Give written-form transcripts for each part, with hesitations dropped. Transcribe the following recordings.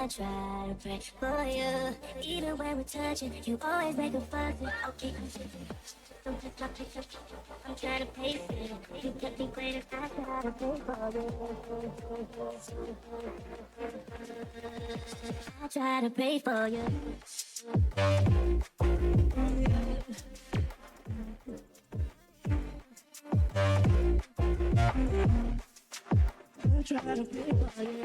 I try to pray for you. Even when we're touching, you always make a fuss. Okay, don't touch my picture. I'm trying to pace it. You get me greater. I try to pray for you. I try to pray for you. I try to pray for you.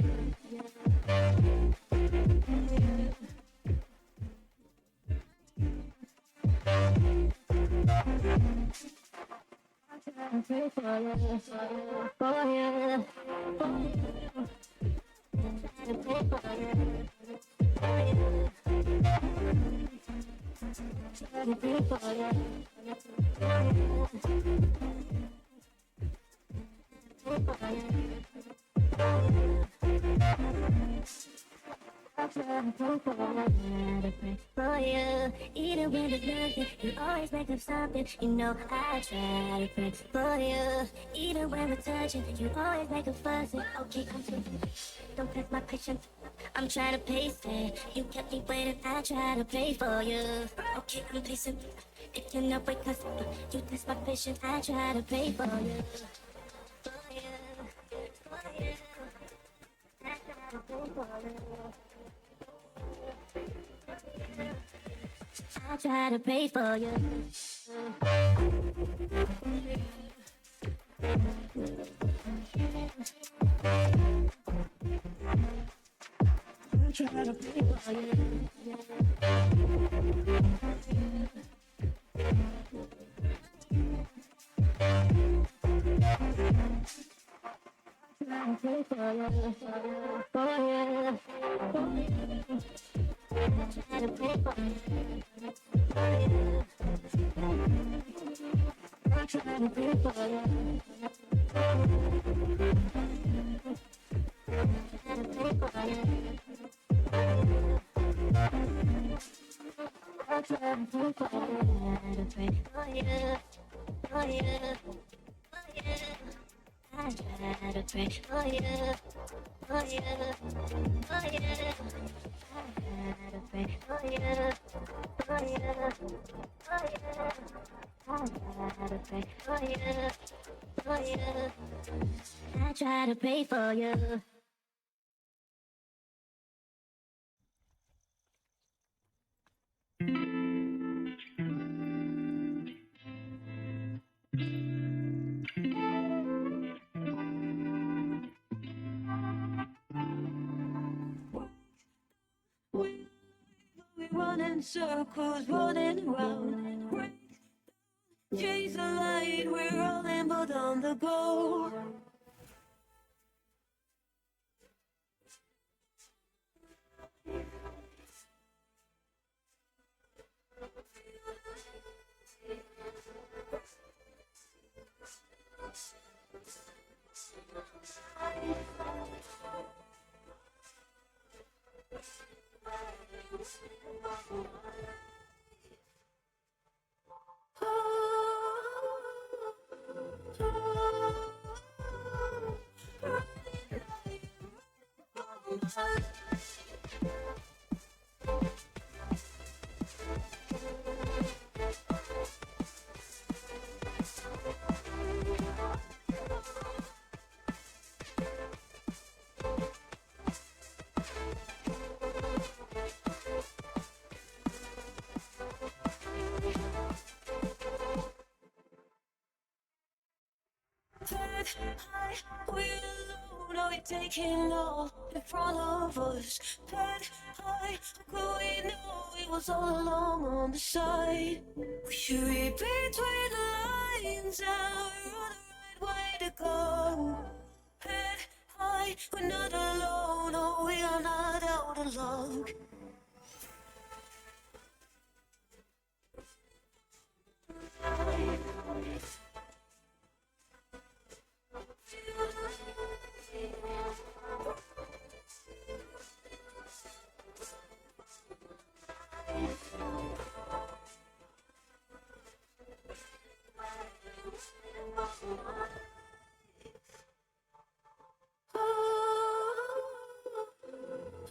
I pray for you, for you, for you. For you, even when there's nothing, you always make up something. You know I try to pray for you. Even when we're touching, you always make a fuss. Okay, don't test my patience. I'm trying to pace it. You kept me waiting. I try to pray for you. Okay, I'm pacing. It cannot wait 'cause you test my patience. I try to pray for you. For you, for you. I try to pray for you. I try to pray for you. I try to pray for you. I pray for you, for you, for you. I try to pray for you. I try to pray for you. I try to pray for you. I try to pray for you. For you, for you. I try to pray for you, for you, for you. I try to pray for you, for you, for you. I try to pray for you, for you. I try to pray for you. We run in circles, running round. Chase the light, we're rolling but on the go. High, we're alone, are we taking all in front of us? Head high, could we know it was all along on the side? We should read between the lines, now we're on the right way to go. Head high, we're not alone, oh, we are not out alone.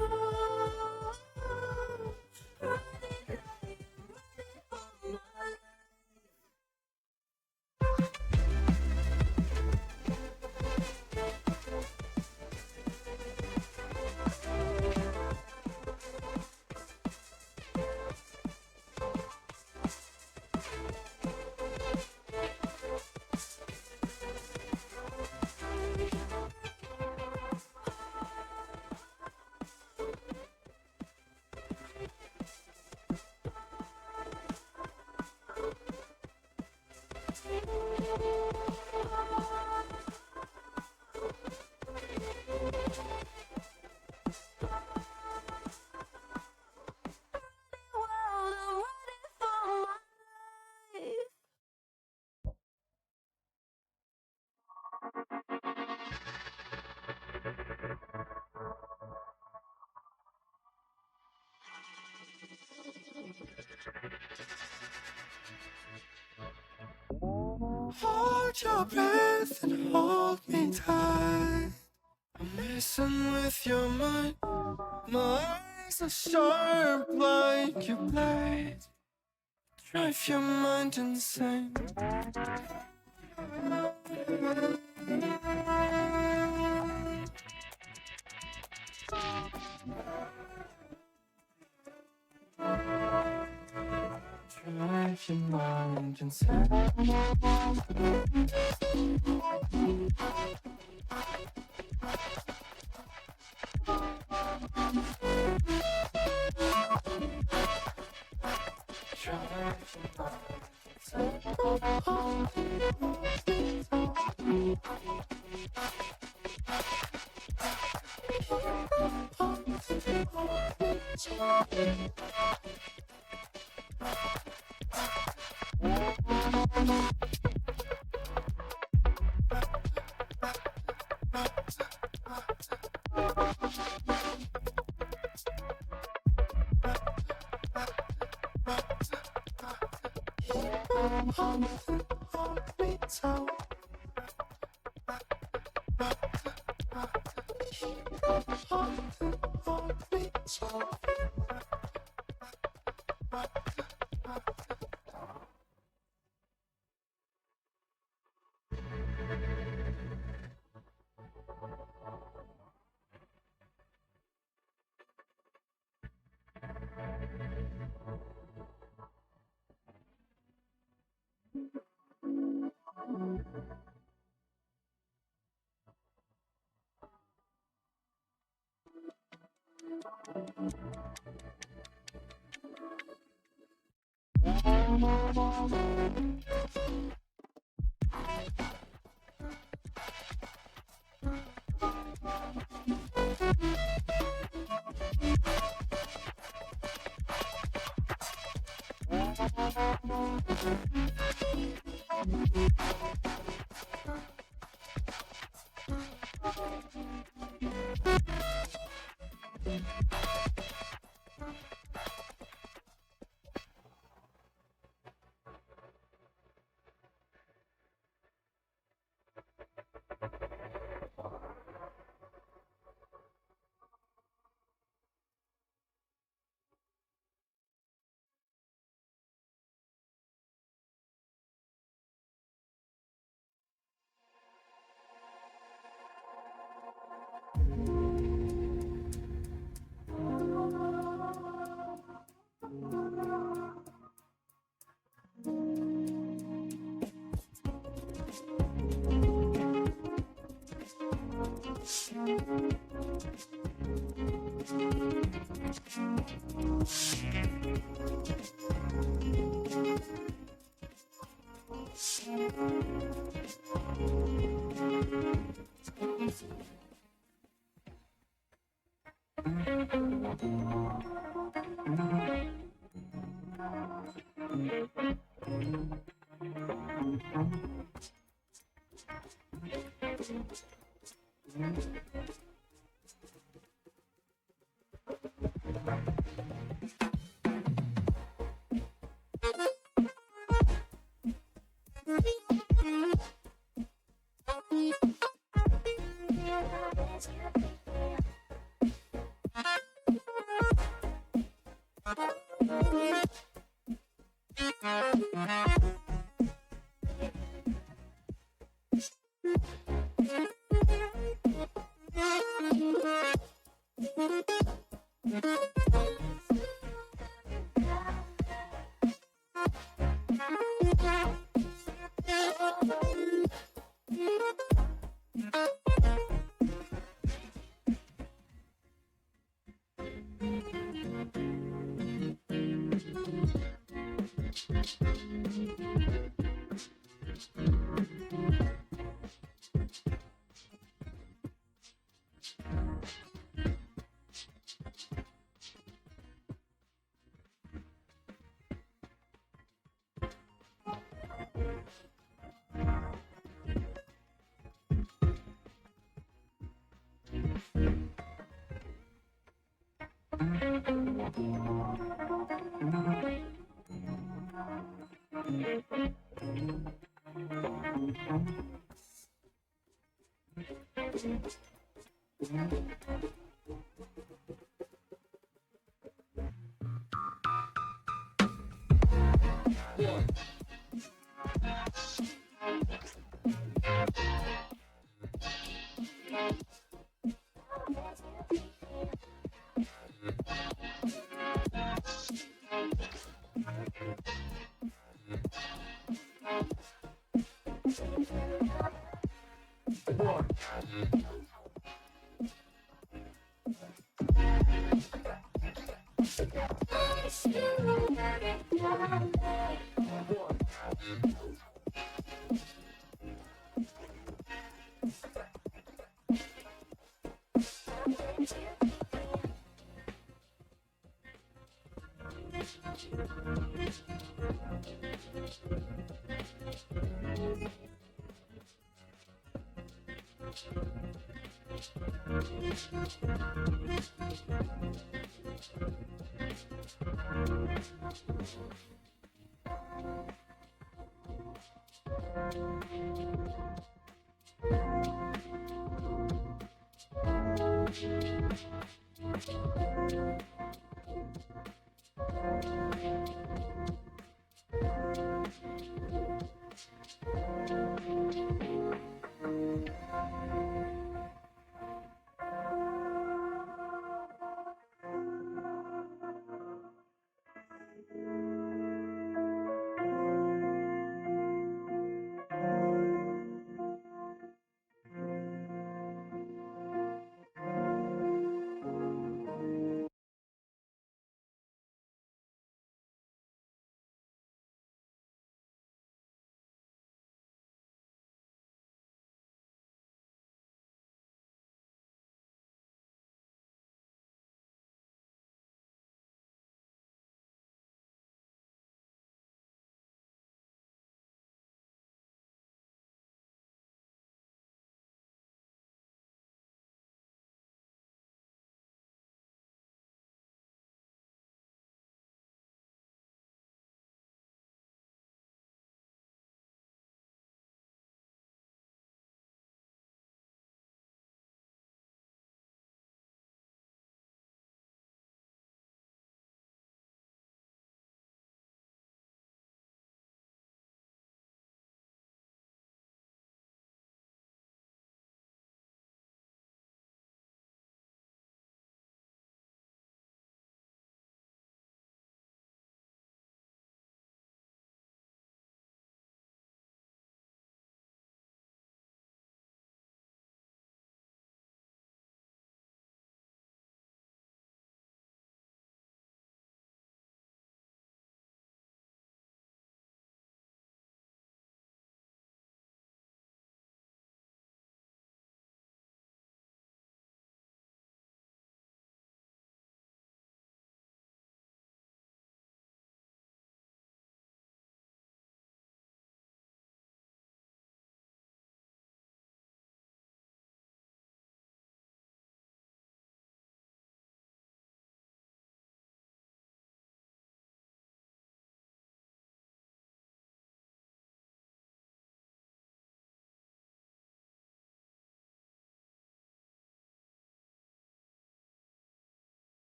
Oh, Hold your breath and hold me tight. I'm messing with your mind. My eyes are sharp like your blade. Drive your mind insane. Drive your mind insane.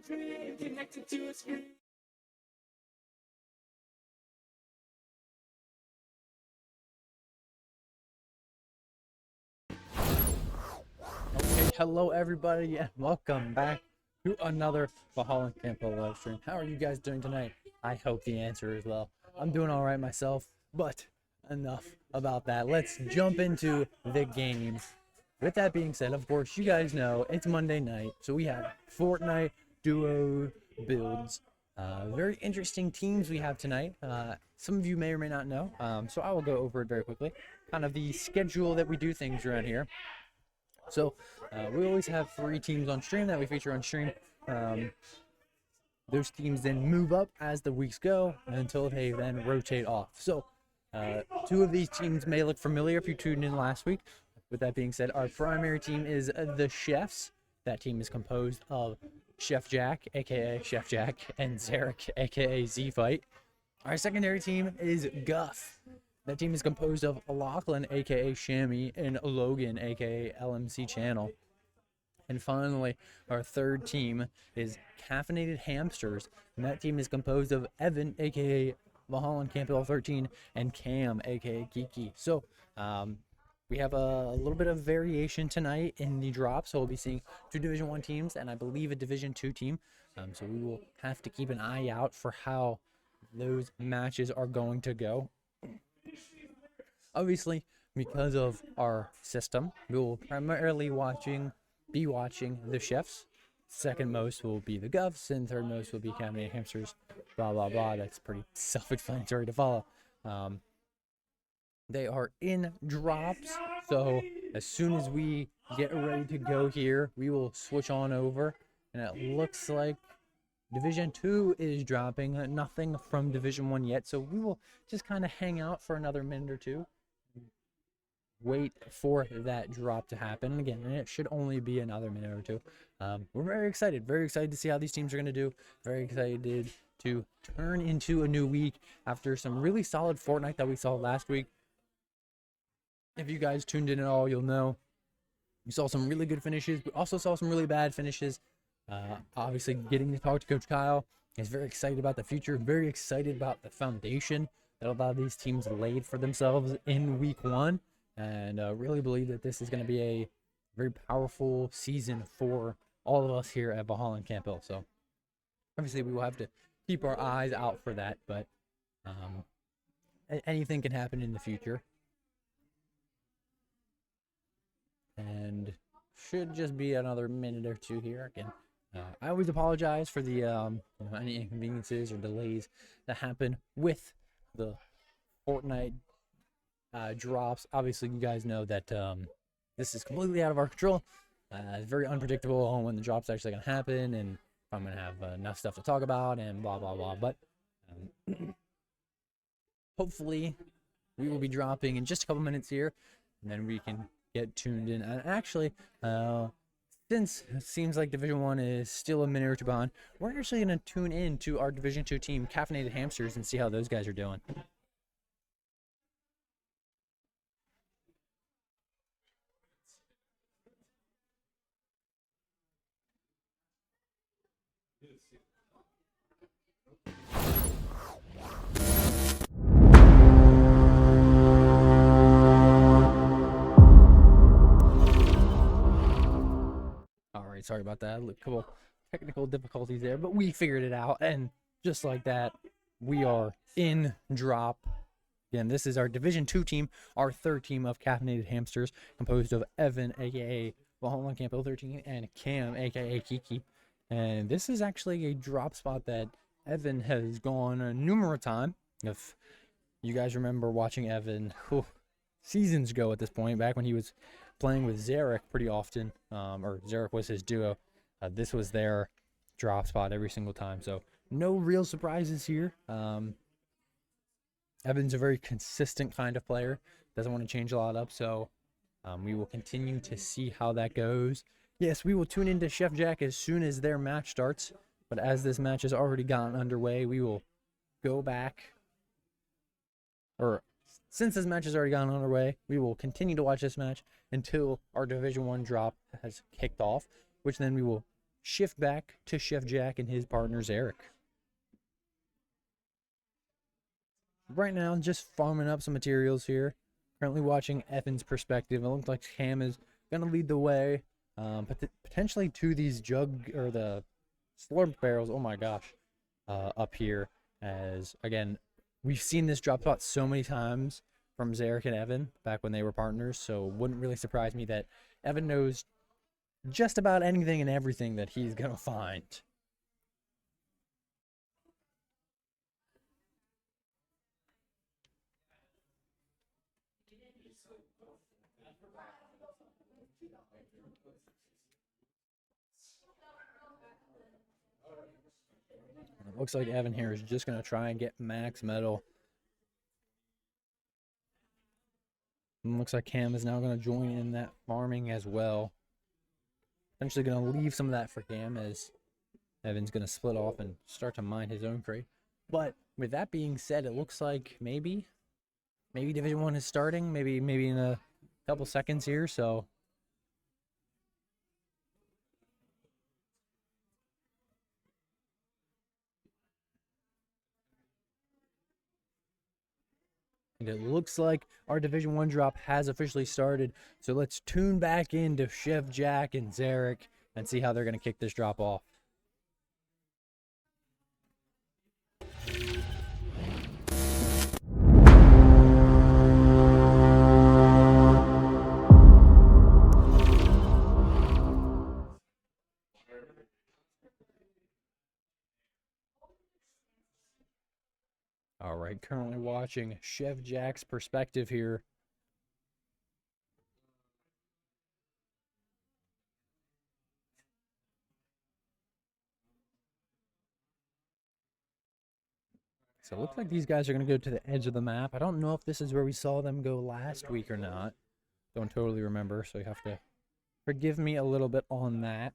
Connected to a screen. Okay, hello everybody and welcome back to another VHEL Campo live stream. How are you guys doing tonight? I hope the answer is well. I'm doing all right myself, but enough about that. Let's jump into the games. With that being said, of course, you guys know it's Monday night, so we have Fortnite duo builds. Very interesting teams we have tonight. Some of you may or may not know, so I will go over it very quickly. Kind of the schedule that we do things around here. So we always have 3 teams on stream that we feature on stream. Those teams then move up as the weeks go until they then rotate off. So 2 of these teams may look familiar if you tuned in last week. With that being said, our primary team is the Chefs. That team is composed of Chef Jack, aka Chef Jack, and Zarek, aka Z-Fight. Our secondary team is Guff. That team is composed of Lachlan, aka Shammy, and Logan, aka LMC Channel. And finally, our third team is Caffeinated Hamsters, and that team is composed of Evan, aka Valhalla Campbell 13, and Cam, aka Kiki. So, we have a little bit of variation tonight in the drop, so we'll be seeing 2 Division 1 teams and I believe a Division 2 team. So we will have to keep an eye out for how those matches are going to go. Obviously, because of our system, we will primarily be watching the Chefs. Second most will be the Guffs, and third most will be Caffeinated Hamsters. Blah blah blah. That's pretty self-explanatory to follow. They are in drops, so as soon as we get ready to go here, we will switch on over. And it looks like Division 2 is dropping, nothing from Division 1 yet, so we will just kind of hang out for another minute or 2. Wait for that drop to happen. Again, and it should only be another minute or 2. We're very excited to see how these teams are going to do. Very excited to turn into a new week after some really solid Fortnite that we saw last week. If you guys tuned in at all, you'll know we saw some really good finishes. We also saw some really bad finishes. Obviously, getting to talk to Coach Kyle is very excited about the future, very excited about the foundation that a lot of these teams laid for themselves in week 1, and really believe that this is going to be a very powerful season for all of us here at Valhalla Campbell. So, obviously, we will have to keep our eyes out for that, but anything can happen in the future. And should just be another minute or 2 here. Again, I always apologize for the any inconveniences or delays that happen with the Fortnite drops. Obviously, you guys know that this is completely out of our control. It's very unpredictable on when the drop's actually going to happen, and if I'm going to have enough stuff to talk about, and blah blah blah. But hopefully, we will be dropping in just a couple minutes here, and then we can get tuned in. And actually, since it seems like Division 1 is still a minute or 2 behind, we're actually going to tune in to our Division 2 team, Caffeinated Hamsters, and see how those guys are doing. Sorry about that. A couple technical difficulties there, but we figured it out, and just like that, we are in drop. Again, this is our Division 2 team, our third team of Caffeinated Hamsters, composed of Evan, aka Valhalla Campbell 13, and Cam, aka Kiki. And this is actually a drop spot that Evan has gone numerous times. If you guys remember watching Evan seasons ago at this point, back when he was playing with Zarek pretty often, or Zarek was his duo, this was their drop spot every single time. So no real surprises here. Evan's a very consistent kind of player, doesn't want to change a lot up, so we will continue to see how that goes. Yes, we will tune into Chef Jack as soon as their match starts, but as this match has already gotten underway, we will go back, or since this match has already gotten underway, we will continue to watch this match until our Division 1 drop has kicked off, which then we will shift back to Chef Jack and his partners, Eric. Right now, just farming up some materials here. Currently watching Evan's perspective. It looks like Cam is going to lead the way, potentially to these the slurp barrels. Oh my gosh, up here. As again, we've seen this drop spot so many times from Zarek and Evan back when they were partners. So it wouldn't really surprise me that Evan knows just about anything and everything that he's gonna find. It looks like Evan here is just going to try and get max metal. And looks like Cam is now going to join in that farming as well. Eventually going to leave some of that for Cam as Evan's going to split off and start to mine his own crate. But with that being said, it looks like maybe Division 1 is starting, maybe in a couple seconds here, so and it looks like our Division 1 drop has officially started. So let's tune back into Chef Jack and Zarek and see how they're going to kick this drop off. All right, currently watching Chef Jack's perspective here. So it looks like these guys are going to go to the edge of the map. I don't know if this is where we saw them go last week or not. Don't totally remember, so you have to forgive me a little bit on that.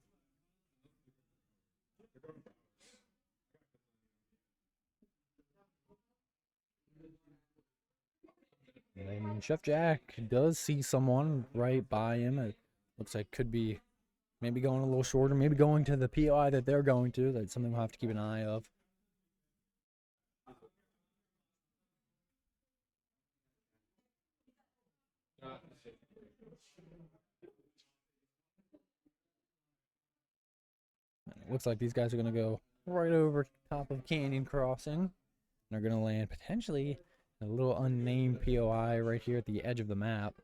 And Chef Jack does see someone right by him. It looks like could be maybe going a little shorter, maybe going to the POI that they're going to. That's something we'll have to keep an eye of. It looks like these guys are going to go right over top of Canyon Crossing. They're going to land potentially a little unnamed POI right here at the edge of the map.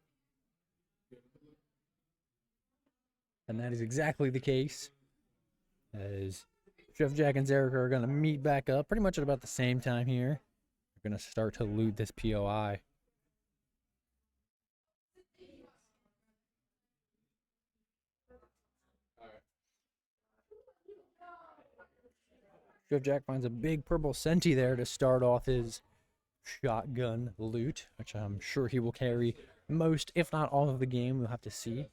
And that is exactly the case, as Chef Jack and Zarek are going to meet back up pretty much at about the same time here. They're going to start to loot this POI. Chef Jack finds a big purple Senti there to start off his shotgun loot, which I'm sure he will carry most, if not all, of the game. We'll have to see.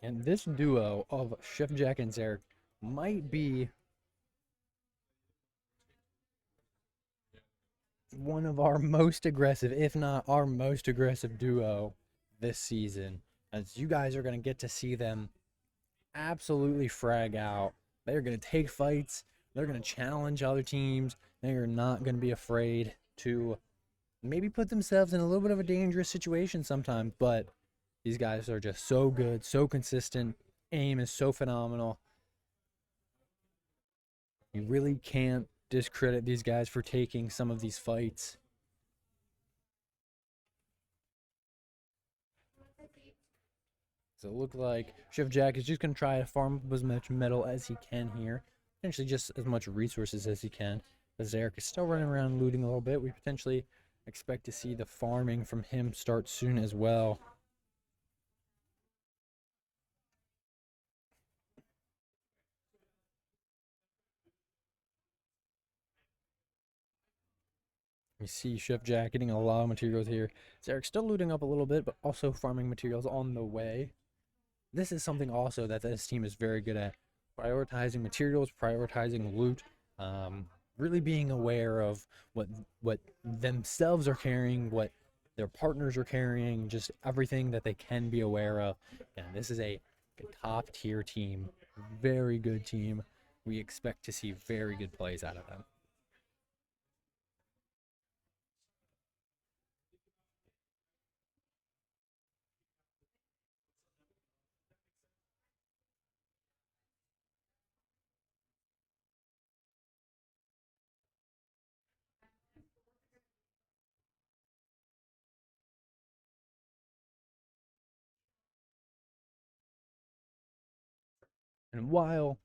And this duo of Chef Jack and Zarek might be one of our most aggressive, if not our most aggressive duo this season. As you guys are going to get to see them absolutely frag out. They're going to take fights. They're going to challenge other teams. They are not going to be afraid to maybe put themselves in a little bit of a dangerous situation sometimes, but these guys are just so good, so consistent. Aim is so phenomenal. You really can't discredit these guys for taking some of these fights. So it looks like Chef Jack is just going to try to farm up as much metal as he can here. Potentially just as much resources as he can. As Zarek is still running around looting a little bit. We potentially expect to see the farming from him start soon as well. We see Chef Jack getting a lot of materials here. Zarek's still looting up a little bit, but also farming materials on the way. This is something also that this team is very good at. Prioritizing materials, prioritizing loot, really being aware of what themselves are carrying, what Their partners are carrying, just everything that they can be aware of. And this is a top tier team, very good team. We expect to see very good plays out of them. And while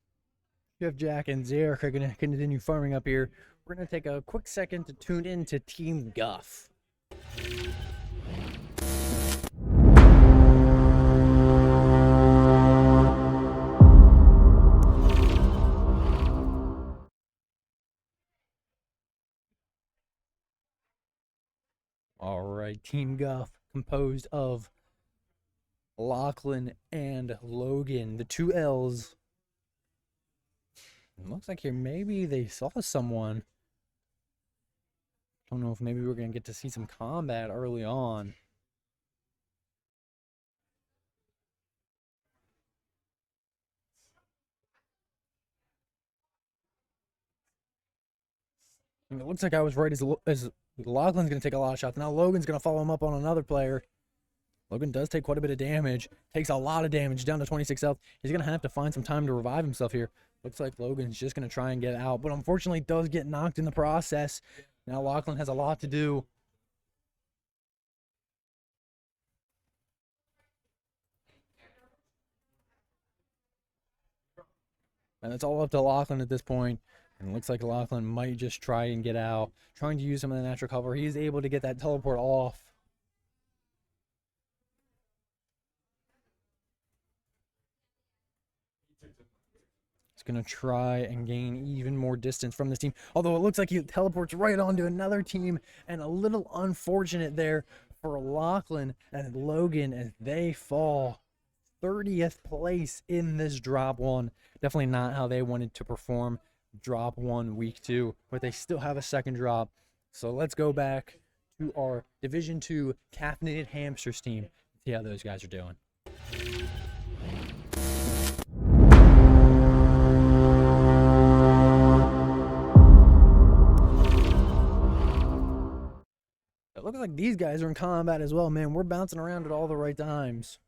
Jeff, Jack, and Zarek are going to continue farming up here, we're going to take a quick second to tune in to Team Guff. All right, Team Guff, composed of Lachlan and Logan, the two L's. It looks like here maybe they saw someone. Don't know if maybe we're going to get to see some combat early on. And it looks like I was right as Lachlan's going to take a lot of shots. Now Logan's going to follow him up on another player. Logan does take quite a bit of damage. Takes a lot of damage, down to 26 health. He's going to have to find some time to revive himself here. Looks like Logan's just going to try and get out, but unfortunately does get knocked in the process. Now Lachlan has a lot to do. And it's all up to Lachlan at this point. And it looks like Lachlan might just try and get out. Trying to use some of the natural cover. He's able to get that teleport off. He's going to try and gain even more distance from this team. Although it looks like he teleports right onto another team. And a little unfortunate there for Lachlan and Logan as they fall 30th place in this drop one. Definitely not how they wanted to perform drop one week 2, but they still have a second drop. So let's go back to our Division 2 Caffeinated Hamsters team. See how those guys are doing. It looks like these guys are in combat as well, man. We're bouncing around at all the right times.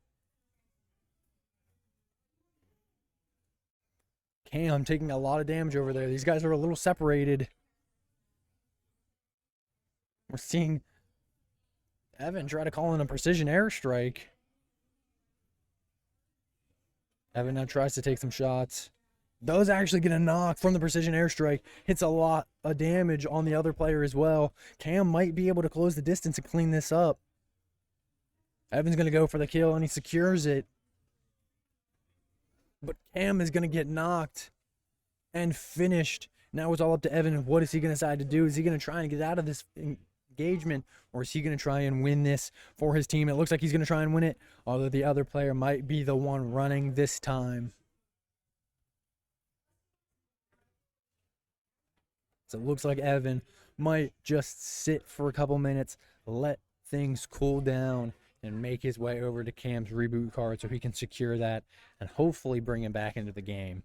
Cam taking a lot of damage over there. These guys are a little separated. We're seeing Evan try to call in a precision airstrike. Evan now tries to take some shots. Does actually get a knock from the precision airstrike. Hits a lot of damage on the other player as well. Cam might be able to close the distance and clean this up. Evan's going to go for the kill, and he secures it. But Cam is going to get knocked and finished. Now it's all up to Evan. What is he going to decide to do? Is he going to try and get out of this engagement, or is he going to try and win this for his team? It looks like he's going to try and win it, although the other player might be the one running this time. So it looks like Evan might just sit for a couple minutes, let things cool down, and make his way over to Cam's reboot card so he can secure that and hopefully bring him back into the game.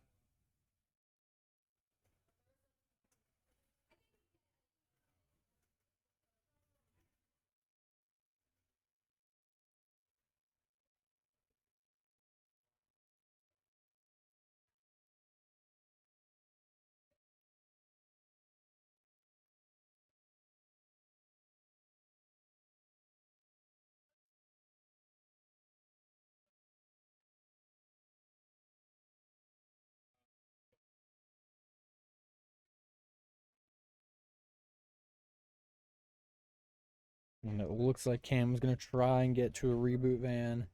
And it looks like Cam's going to try and get to a reboot van.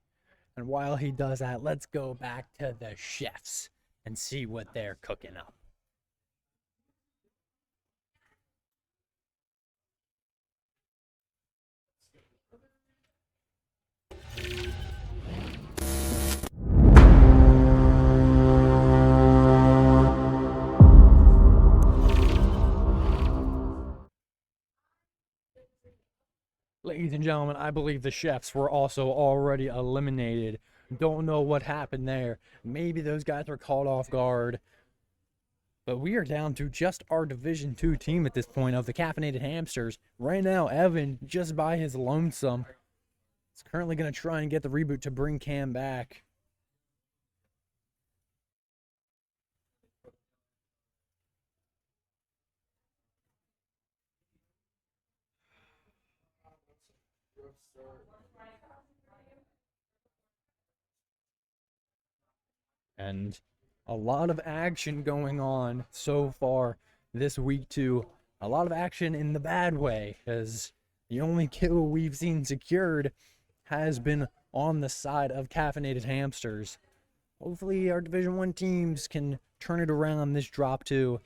And while he does that, let's go back to the chefs and see what they're cooking up. Ladies and gentlemen, I believe the chefs were also already eliminated. Don't know what happened there. Maybe those guys were caught off guard. But we are down to just our Division 2 team at this point of the Caffeinated Hamsters. Right now, Evan, just by his lonesome, is currently going to try and get the reboot to bring Cam back. And a lot of action going on so far this week too. A lot of action in the bad way, as the only kill we've seen secured has been on the side of Caffeinated Hamsters. Hopefully our Division 1 teams can turn it around this drop too.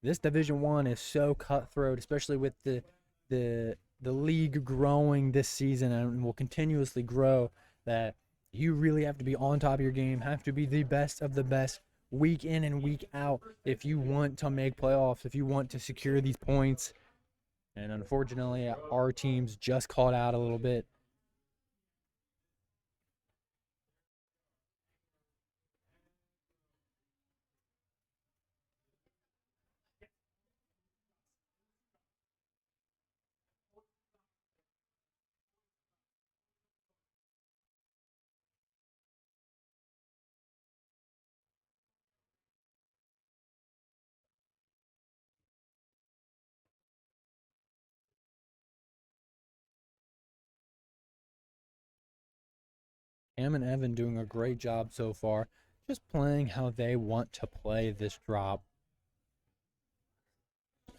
This Division 1 is so cutthroat, especially with the league growing this season and will continuously grow, that you really have to be on top of your game, have to be the best of the best week in and week out if you want to make playoffs, if you want to secure these points. And unfortunately, our teams just caught out a little bit. Cam and Evan doing a great job so far, just playing how they want to play this drop.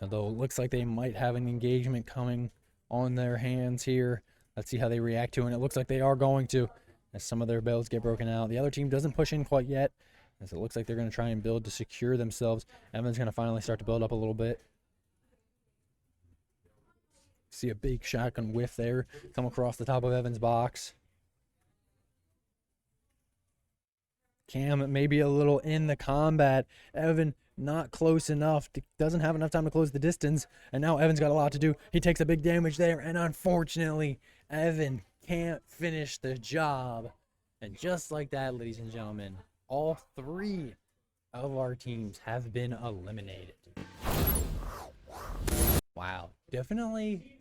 Although it looks like they might have an engagement coming on their hands here. Let's see how they react to it. And it looks like they are going to, as some of their builds get broken out. The other team doesn't push in quite yet, as it looks like they're going to try and build to secure themselves. Evan's going to finally start to build up a little bit. See a big shotgun whiff there come across the top of Evan's box. Cam maybe a little in the combat. Evan not close enough. Doesn't have enough time to close the distance. And now Evan's got a lot to do. He takes a big damage there. And unfortunately, Evan can't finish the job. And just like that, ladies and gentlemen, all three of our teams have been eliminated. Wow. Definitely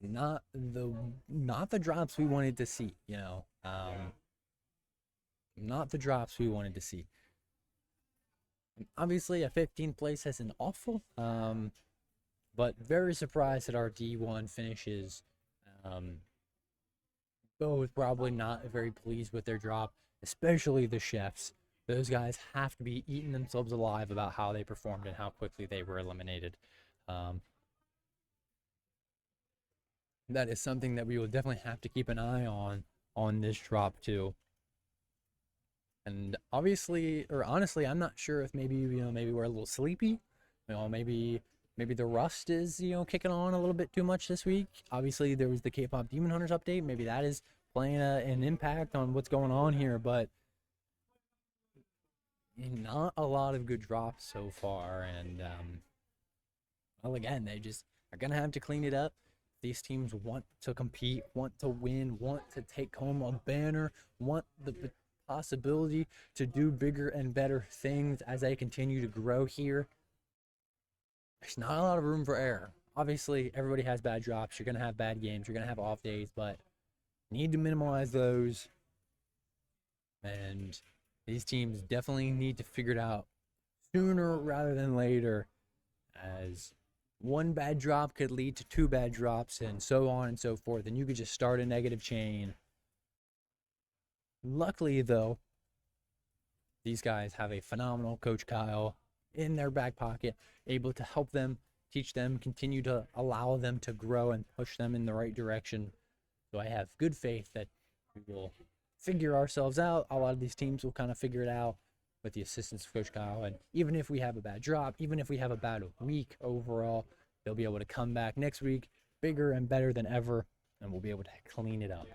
not the drops we wanted to see, you know. Not the drops we wanted to see. Obviously, a 15th place isn't awful, but very surprised that our D1 finishes. Both probably not very pleased with their drop, especially the chefs. Those guys have to be eating themselves alive about how they performed and how quickly they were eliminated. That is something that we will definitely have to keep an eye on this drop too. And obviously, or honestly, I'm not sure if maybe we're a little sleepy. Maybe the rust is kicking on a little bit too much this week. Obviously, there was the K-pop Demon Hunters update. Maybe that is playing an impact on what's going on here. But not a lot of good drops so far. And well, again, they just are gonna have to clean it up. These teams want to compete, want to win, want to take home a banner, want the possibility to do bigger and better things as they continue to grow here. There's not a lot of room for error. Obviously, everybody has bad drops. You're going to have bad games. You're going to have off days, but you need to minimize those. And these teams definitely need to figure it out sooner rather than later, as one bad drop could lead to two bad drops and so on and so forth. And you could just start a negative chain. Luckily, though, these guys have a phenomenal Coach Kyle in their back pocket, able to help them, teach them, continue to allow them to grow and push them in the right direction. So I have good faith that we will figure ourselves out. A lot of these teams will kind of figure it out with the assistance of Coach Kyle. And even if we have a bad drop, even if we have a bad week overall, they'll be able to come back next week bigger and better than ever, and we'll be able to clean it up.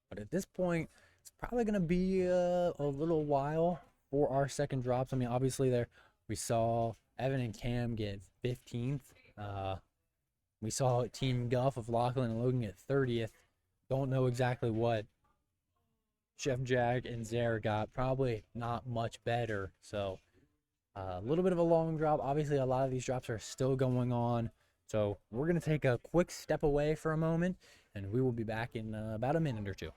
But at this point, it's probably going to be a little while for our second drops. I mean, obviously, we saw Evan and Cam get 15th. We saw Team Guff of Lachlan and Logan get 30th. Don't know exactly what Chef Jack and Zare got. Probably not much better. So a little bit of a long drop. Obviously, a lot of these drops are still going on. So we're going to take a quick step away for a moment, and we will be back in about a minute or two.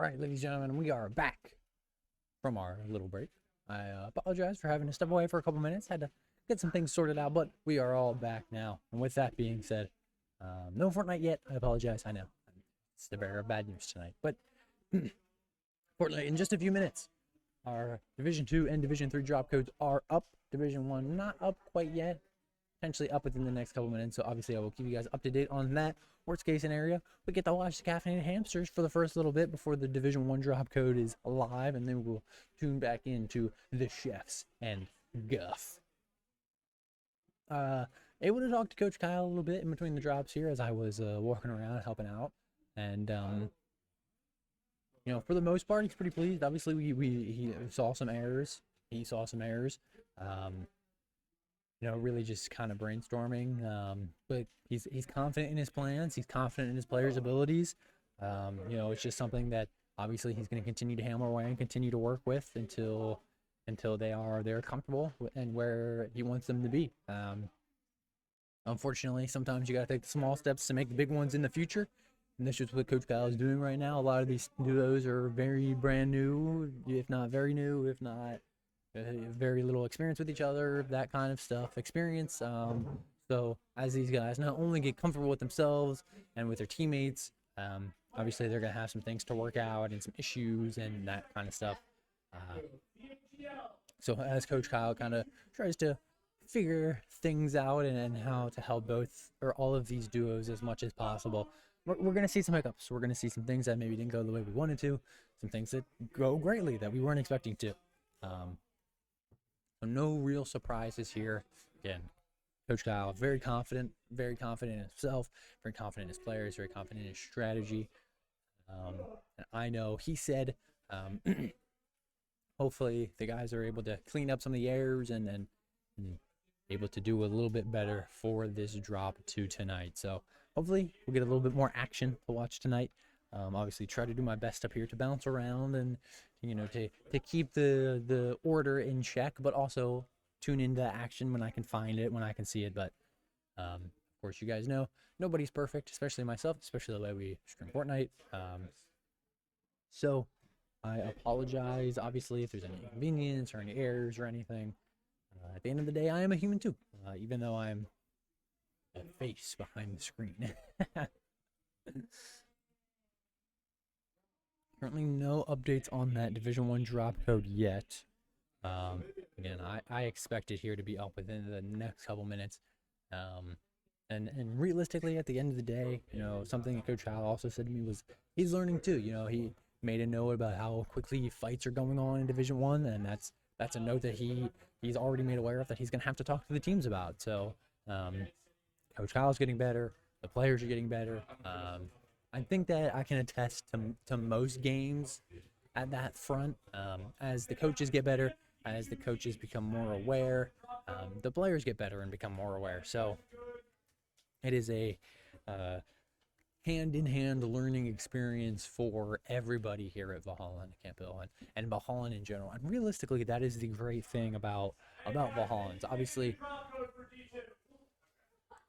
right, ladies and gentlemen, we are back from our little break. I apologize for having to step away for a couple minutes. Had to get some things sorted out, but we are all back now. And with that being said, no Fortnite yet. I apologize. I know it's the bearer of bad news tonight, but Fortnite in just a few minutes. Our Division 2 and Division 3 drop codes are up. Division 1 not up quite yet. Potentially up within the next couple minutes. So obviously I will keep you guys up to date on that. Worst case scenario, we get to watch the Caffeinated Hamsters for the first little bit before the Division 1 drop code is live, and then we'll tune back into the Chefs and Guff. Able to talk to Coach Kyle a little bit in between the drops here as I was walking around helping out, and you know, for the most part, he's pretty pleased. Obviously, he saw some errors. He saw some errors. You know, really just kind of brainstorming. But he's confident in his plans. He's confident in his players' abilities. You know, it's just something that obviously he's going to continue to hammer away and continue to work with until they're comfortable and where he wants them to be. Unfortunately, sometimes you got to take the small steps to make the big ones in the future. And this is what Coach Kyle is doing right now. A lot of these duos are very brand new, if not very new, if not very little experience with each other, that kind of stuff. Experience. So as these guys not only get comfortable with themselves and with their teammates, obviously they're going to have some things to work out and some issues and that kind of stuff. So as Coach Kyle kind of tries to figure things out and how to help both or all of these duos as much as possible, we're going to see some hiccups. We're going to see some things that maybe didn't go the way we wanted to, some things that go greatly that we weren't expecting to. So no real surprises here. Again, Coach Kyle, very confident in himself, very confident in his players, very confident in his strategy. And I know he said, hopefully the guys are able to clean up some of the errors and able to do a little bit better for this drop to tonight. So hopefully we'll get a little bit more action to watch tonight. Obviously try to do my best up here to bounce around and, you know, to keep the order in check, but also tune into action when I can find it, when I can see it. But of course, you guys know nobody's perfect, especially myself, especially the way we stream Fortnite. So I apologize, obviously, if there's any inconvenience or any errors or anything. At the end of the day, I am a human too, even though I'm a face behind the screen. Currently no updates on that Division 1 drop code yet. Again, I expect it here to be up within the next couple minutes. And realistically, at the end of the day, you know, something that Coach Kyle also said to me was he's learning too. You know, he made a note about how quickly fights are going on in Division 1, and that's a note that he's already made aware of that he's going to have to talk to the teams about. So Coach Kyle's getting better. The players are getting better. I think that I can attest to most games at that front. As the coaches get better, as the coaches become more aware, the players get better and become more aware. So it is a hand-in-hand learning experience for everybody here at Valhalla and Camp Hill and Valhalla in general. And realistically, that is the great thing about Valhallans. Obviously, it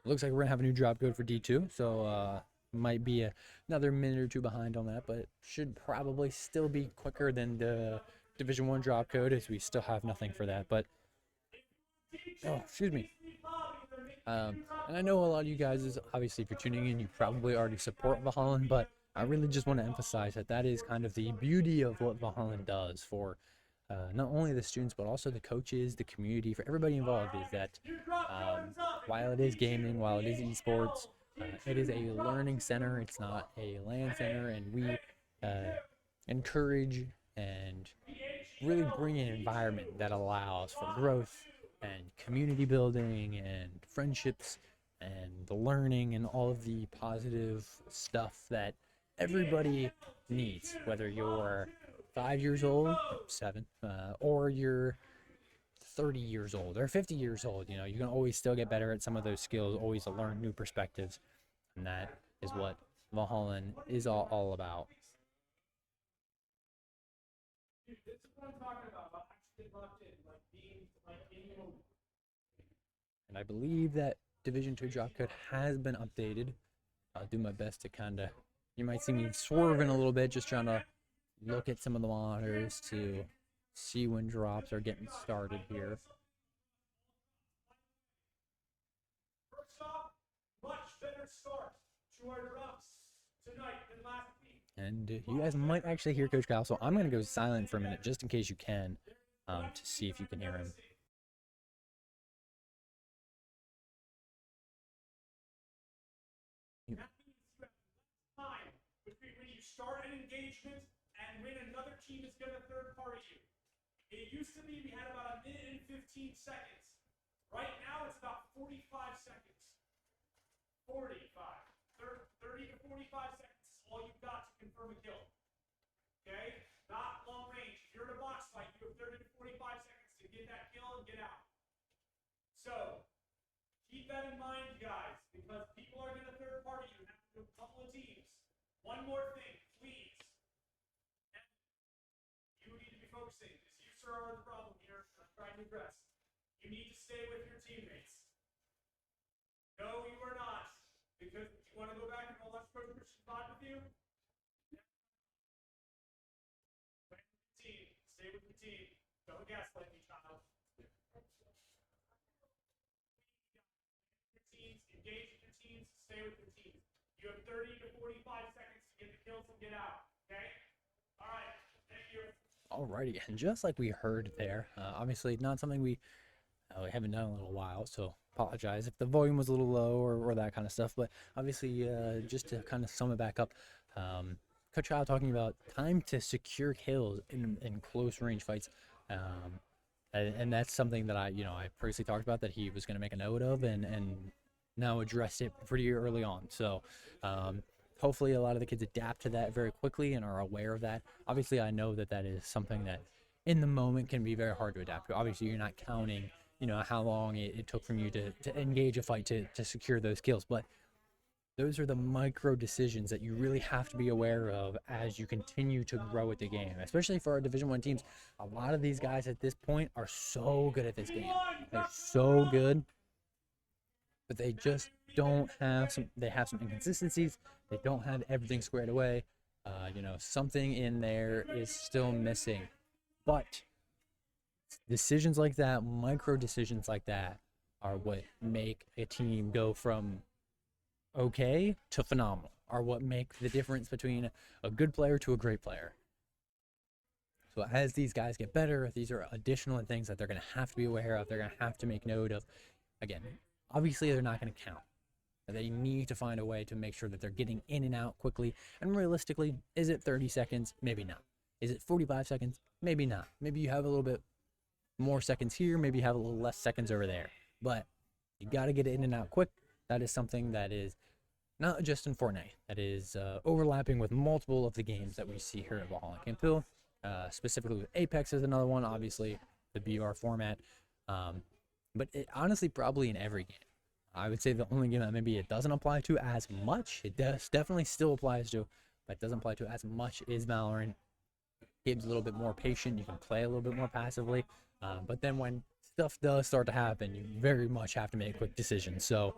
looks like we're going to have a new drop code for D2, so might be another minute or two behind on that, but it should probably still be quicker than the Division 1 drop code, as we still have nothing for that. But oh, excuse me. And I know a lot of you guys, is obviously if you're tuning in, you probably already support Valhalla, but I really just want to emphasize that is kind of the beauty of what Valhalla does for not only the students, but also the coaches, the community, for everybody involved, is that while it is gaming, while it is esports, it is a learning center. It's not a LAN center, and we encourage and really bring an environment that allows for growth and community building and friendships and the learning and all of the positive stuff that everybody needs, whether you're 5 years old, 7, or you're 30 years old or 50 years old. You know, you can always still get better at some of those skills, always learn new perspectives, and that is what Valhalla is all about. And I believe that Division 2 drop code has been updated. I'll do my best to kind of, you might see me swerving a little bit, just trying to look at some of the monitors to see when drops are getting started here. First off, much better start to our drops tonight than last week. And you guys might actually hear Coach Kyle, so I'm going to go silent for a minute just in case you can, to see if you can hear him. That means you have less time between when you start an engagement and when another team is going to third party you. It used to be we had about 1 minute and 15 seconds. Right now it's about 45 seconds. 45. 30 to 45 seconds is all you've got to confirm a kill. Okay? Not long range. If you're in a box fight, you have 30 to 45 seconds to get that kill and get out. So, keep that in mind, guys, because people are going to third party you and have to do a couple of teams. One more thing, please. And you need to be focusing. This you, sir, are the problem here. I'm trying to address. You need to stay with your teammates. No, you are not. Because if you want to go back and watch Coach Christian vibe with you, play with your team. Stay with your team. Don't gaslight me, child. Engage with your teams, stay with your teams. You have 30 to 45 seconds to get the kills and get out. Okay? All right. Thank you. Alrighty, and just like we heard there, obviously not something we haven't done in a little while, so apologize if the volume was a little low or that kind of stuff. But obviously, just to kind of sum it back up, Coach Kyle talking about time to secure kills in close range fights. And that's something that I previously talked about that he was going to make a note of and now addressed it pretty early on. So hopefully a lot of the kids adapt to that very quickly and are aware of that. Obviously, I know that that is something that in the moment can be very hard to adapt to. Obviously, you're not counting, how long it took from you to engage a fight to secure those kills. But those are the micro decisions that you really have to be aware of as you continue to grow at the game, especially for our Division I teams. A lot of these guys at this point are so good at this game. They're so good, but they just don't have they have some inconsistencies. They don't have everything squared away. Something in there is still missing. But decisions like that, micro decisions like that, are what make a team go from okay to phenomenal, are what make the difference between a good player to a great player. So as these guys get better, these are additional things that they're going to have to be aware of. They're going to have to make note of. Again, obviously they're not going to count. They need to find a way to make sure that they're getting in and out quickly. And realistically, is it 30 seconds? Maybe not. Is it 45 seconds? Maybe not. Maybe you have a little bit more seconds here. Maybe you have a little less seconds over there. But you got to get in and out quick. That is something that is not just in Fortnite. That is overlapping with multiple of the games that we see here at VHEL and Camphill. Specifically with Apex is another one. Obviously, the BR format. But it honestly probably in every game. I would say the only game that maybe it doesn't apply to as much, it definitely still applies to, but it doesn't apply to as much, is Valorant. Game's a little bit more patient. You can play a little bit more passively. But then when stuff does start to happen, you very much have to make quick decisions. So,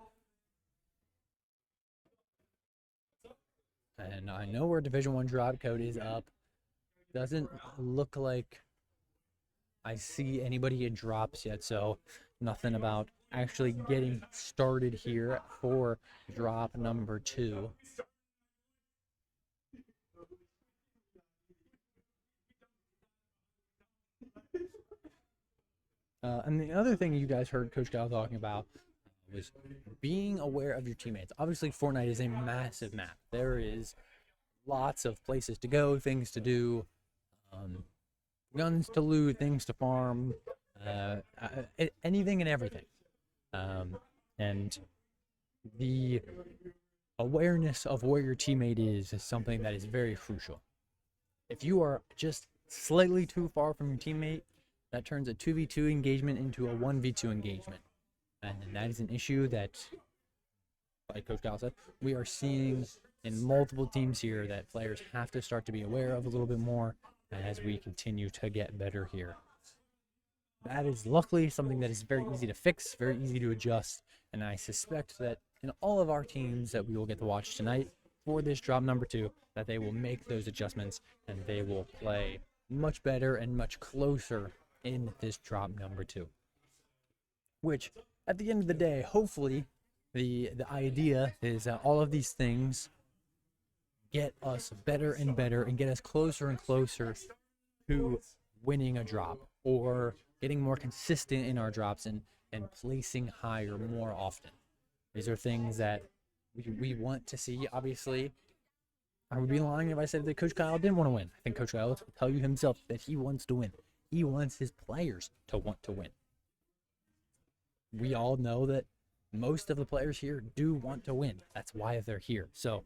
and I know our Division I drop code is up. Doesn't look like I see anybody in drops yet, so nothing about actually getting started here for drop number 2. And the other thing you guys heard Coach Kyle talking about was being aware of your teammates. Obviously, Fortnite is a massive map. There is lots of places to go, things to do, guns to loot, things to farm, anything and everything. And the awareness of where your teammate is something that is very crucial. If you are just slightly too far from your teammate, that turns a 2v2 engagement into a 1v2 engagement. And that is an issue that, like Coach Kyle said, we are seeing in multiple teams here that players have to start to be aware of a little bit more as we continue to get better here. That is luckily something that is very easy to fix, very easy to adjust, and I suspect that in all of our teams that we will get to watch tonight, for this drop number 2 that they will make those adjustments and they will play much better and much closer in this drop number 2. Which, at the end of the day, hopefully, the idea is that all of these things get us better and better and get us closer and closer to winning a drop or getting more consistent in our drops and placing higher more often. These are things that we want to see, obviously. I would be lying if I said that Coach Kyle didn't want to win. I think Coach Kyle will tell you himself that he wants to win. He wants his players to want to win. We all know that most of the players here do want to win. That's why they're here. So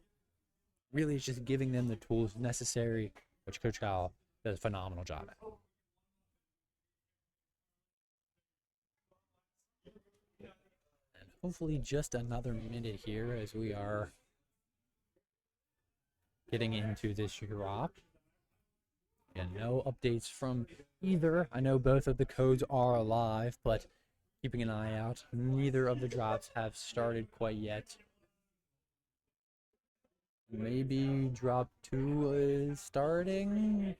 really it's just giving them the tools necessary, which Coach Kyle does a phenomenal job at. And hopefully just another minute here as we are getting into this drop. And no updates from either. I know both of the codes are alive, but keeping an eye out. Neither of the drops have started quite yet. Maybe drop 2 is starting.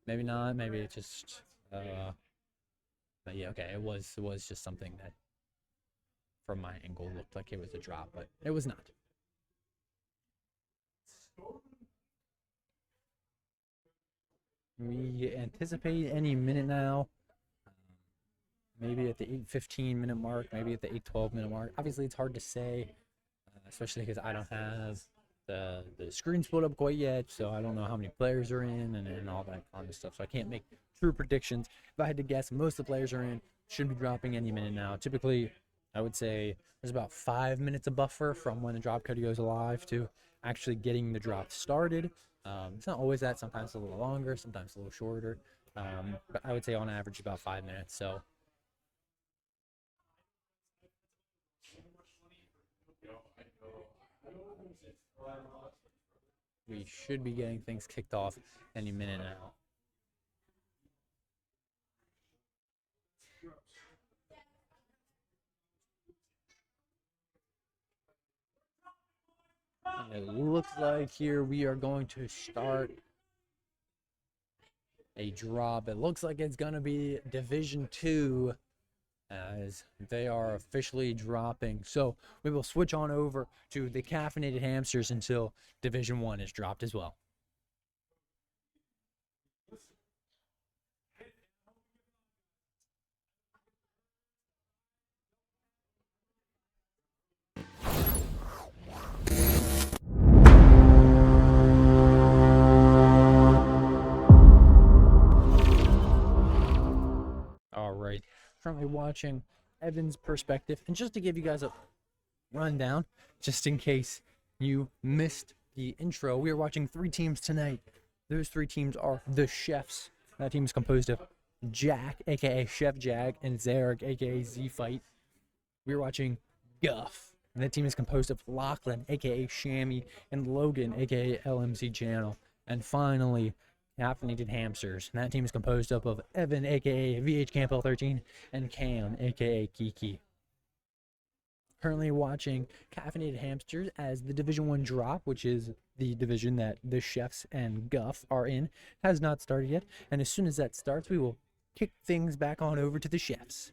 Maybe not. Maybe it just. But yeah, okay. It was just something that, from my angle, looked like it was a drop, but it was not. We anticipate any minute now. Maybe at the 8:15 minute mark, maybe at the 8:12 minute mark. Obviously, it's hard to say, especially because I don't have the screen split up quite yet, so I don't know how many players are in and all that kind of stuff. So I can't make true predictions. If I had to guess, most of the players are in. Should be dropping any minute now. Typically, I would say there's about 5 minutes of buffer from when the drop code goes live to actually getting the drop started. It's not always that. Sometimes it's a little longer, sometimes a little shorter. But I would say on average about 5 minutes. So we should be getting things kicked off any minute now. And it looks like here we are going to start a drop. It looks like it's going to be Division 2 as they are officially dropping. So we will switch on over to the Caffeinated Hamsters until Division 1 is dropped as well. All right, currently watching Evan's perspective, and just to give you guys a rundown, just in case you missed the intro, we are watching 3 teams tonight. Those 3 teams are the Chefs. That team is composed of Jack, aka Chef Jack, and Zarek, aka Z Fight. We are watching Guff, and that team is composed of Lachlan, aka Shammy, and Logan, aka LMC Channel. And finally, Caffeinated Hamsters, and that team is composed up of Evan, aka VH Campbell 13, and Cam, aka Kiki. Currently watching Caffeinated Hamsters as the Division 1 drop, which is the division that the Chefs and Guff are in, has not started yet. And as soon as that starts, we will kick things back on over to the Chefs.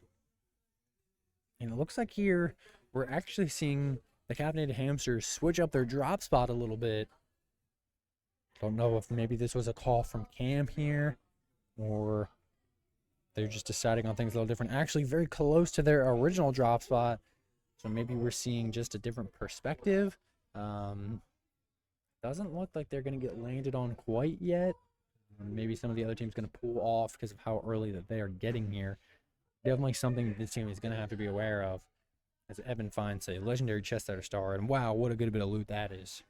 And it looks like here we're actually seeing the Caffeinated Hamsters switch up their drop spot a little bit. Don't know if maybe this was a call from Cam here, or they're just deciding on things a little different. Actually, very close to their original drop spot, so maybe we're seeing just a different perspective. Doesn't look like they're going to get landed on quite yet. Maybe some of the other team's going to pull off because of how early that they are getting here. Definitely something that this team is going to have to be aware of, as Evan finds a legendary chest outer star, and wow, what a good bit of loot that is.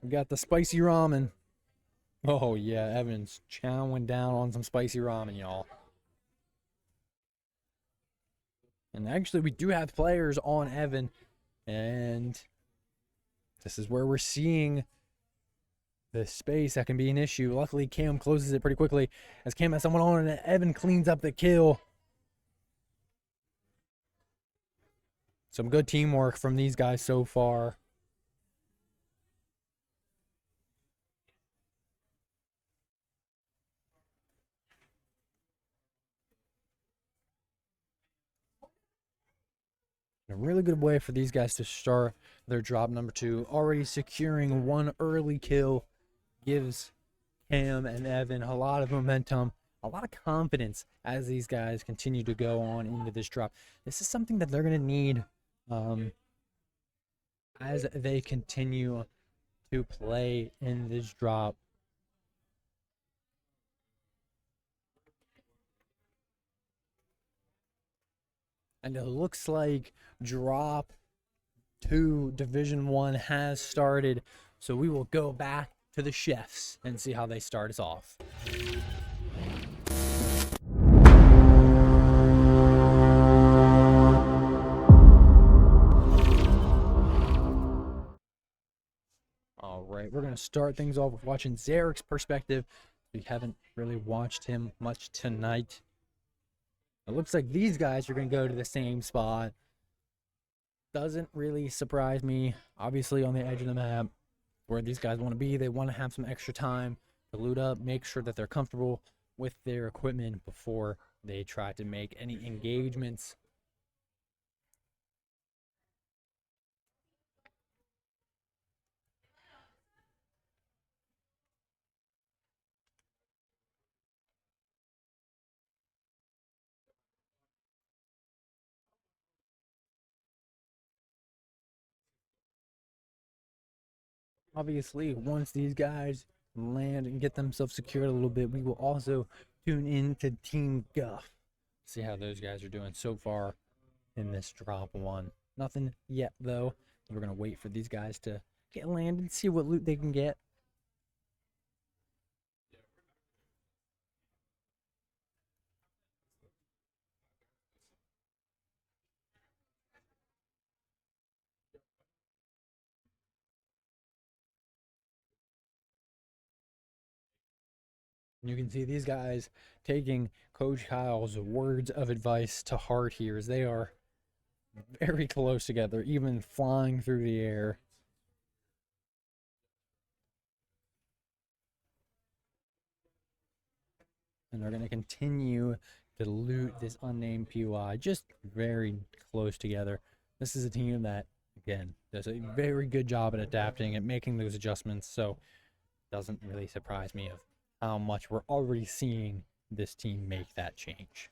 We got the spicy ramen. Oh yeah, Evan's chowing down on some spicy ramen, y'all. And actually, we do have players on Evan. And this is where we're seeing the space that can be an issue. Luckily, Cam closes it pretty quickly as Cam has someone on and Evan cleans up the kill. Some good teamwork from these guys so far. A really good way for these guys to start their drop number 2. Already securing one early kill gives Cam and Evan a lot of momentum, a lot of confidence as these guys continue to go on into this drop. This is something that they're going to need as they continue to play in this drop. And it looks like drop 2 Division 1 has started. So we will go back to the chefs and see how they start us off. All right, we're going to start things off with watching Zarek's perspective. We haven't really watched him much tonight. It looks like these guys are going to go to the same spot. Doesn't really surprise me. Obviously on the edge of the map where these guys want to be. They want to have some extra time to loot up, make sure that they're comfortable with their equipment before they try to make any engagements. Obviously, once these guys land and get themselves secured a little bit, we will also tune in to Team Guff. See how those guys are doing so far in this drop 1. Nothing yet, though. We're going to wait for these guys to get landed, see what loot they can get. You can see these guys taking Coach Kyle's words of advice to heart here as they are very close together, even flying through the air. And they're going to continue to loot this unnamed POI, just very close together. This is a team that, again, does a very good job at adapting and making those adjustments, so doesn't really surprise me of how much we're already seeing this team make that change.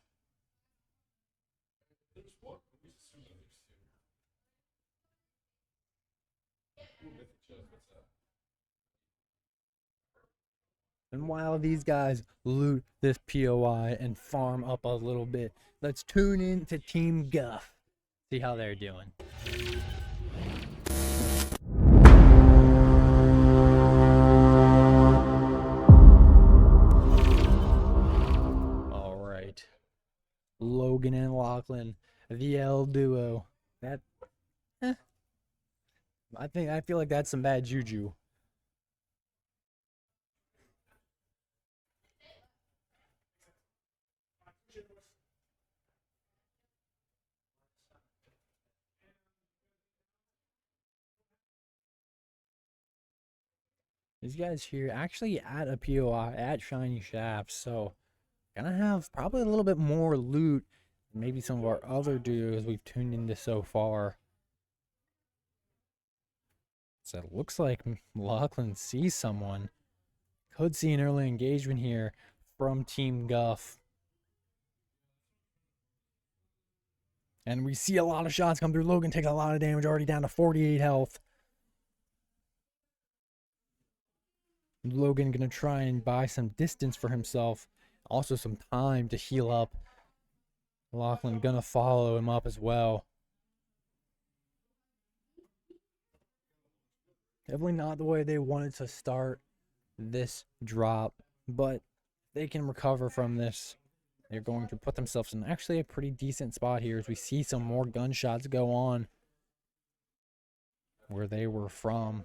And while these guys loot this POI and farm up a little bit, let's tune in to Team Guff, see how they're doing. All right, Logan and Lachlan, the VHEL duo. That, I feel like that's some bad juju. These guys here actually at a POI at Shiny Shafts, so gonna have probably a little bit more loot than maybe some of our other duos we've tuned into so far. So it looks like Lachlan sees someone. Could see an early engagement here from Team Guff. And we see a lot of shots come through. Logan takes a lot of damage, already down to 48 health. Logan gonna try and buy some distance for himself, also some time to heal up. Lachlan gonna follow him up as well. Definitely not the way they wanted to start this drop, but they can recover from this. They're going to put themselves in actually a pretty decent spot here as we see some more gunshots go on. where they were from.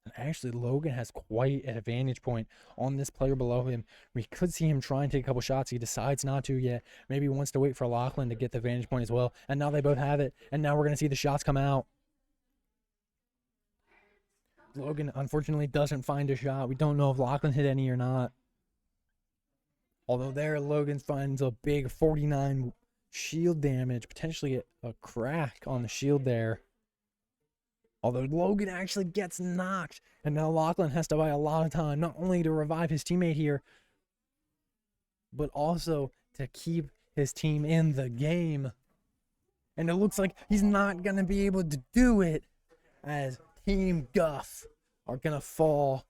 And actually, Logan has quite an advantage point on this player below him. We could see him try and take a couple shots. He decides not to yet. Maybe he wants to wait for Lachlan to get the vantage point as well. And now they both have it. And now we're going to see the shots come out. Logan, unfortunately, doesn't find a shot. We don't know if Lachlan hit any or not. Although there, Logan finds a big 49 shield damage. Potentially a crack on the shield there. Although Logan actually gets knocked. And now Lachlan has to buy a lot of time. Not only to revive his teammate here, but also to keep his team in the game. And it looks like he's not going to be able to do it, as Team Guff are going to fall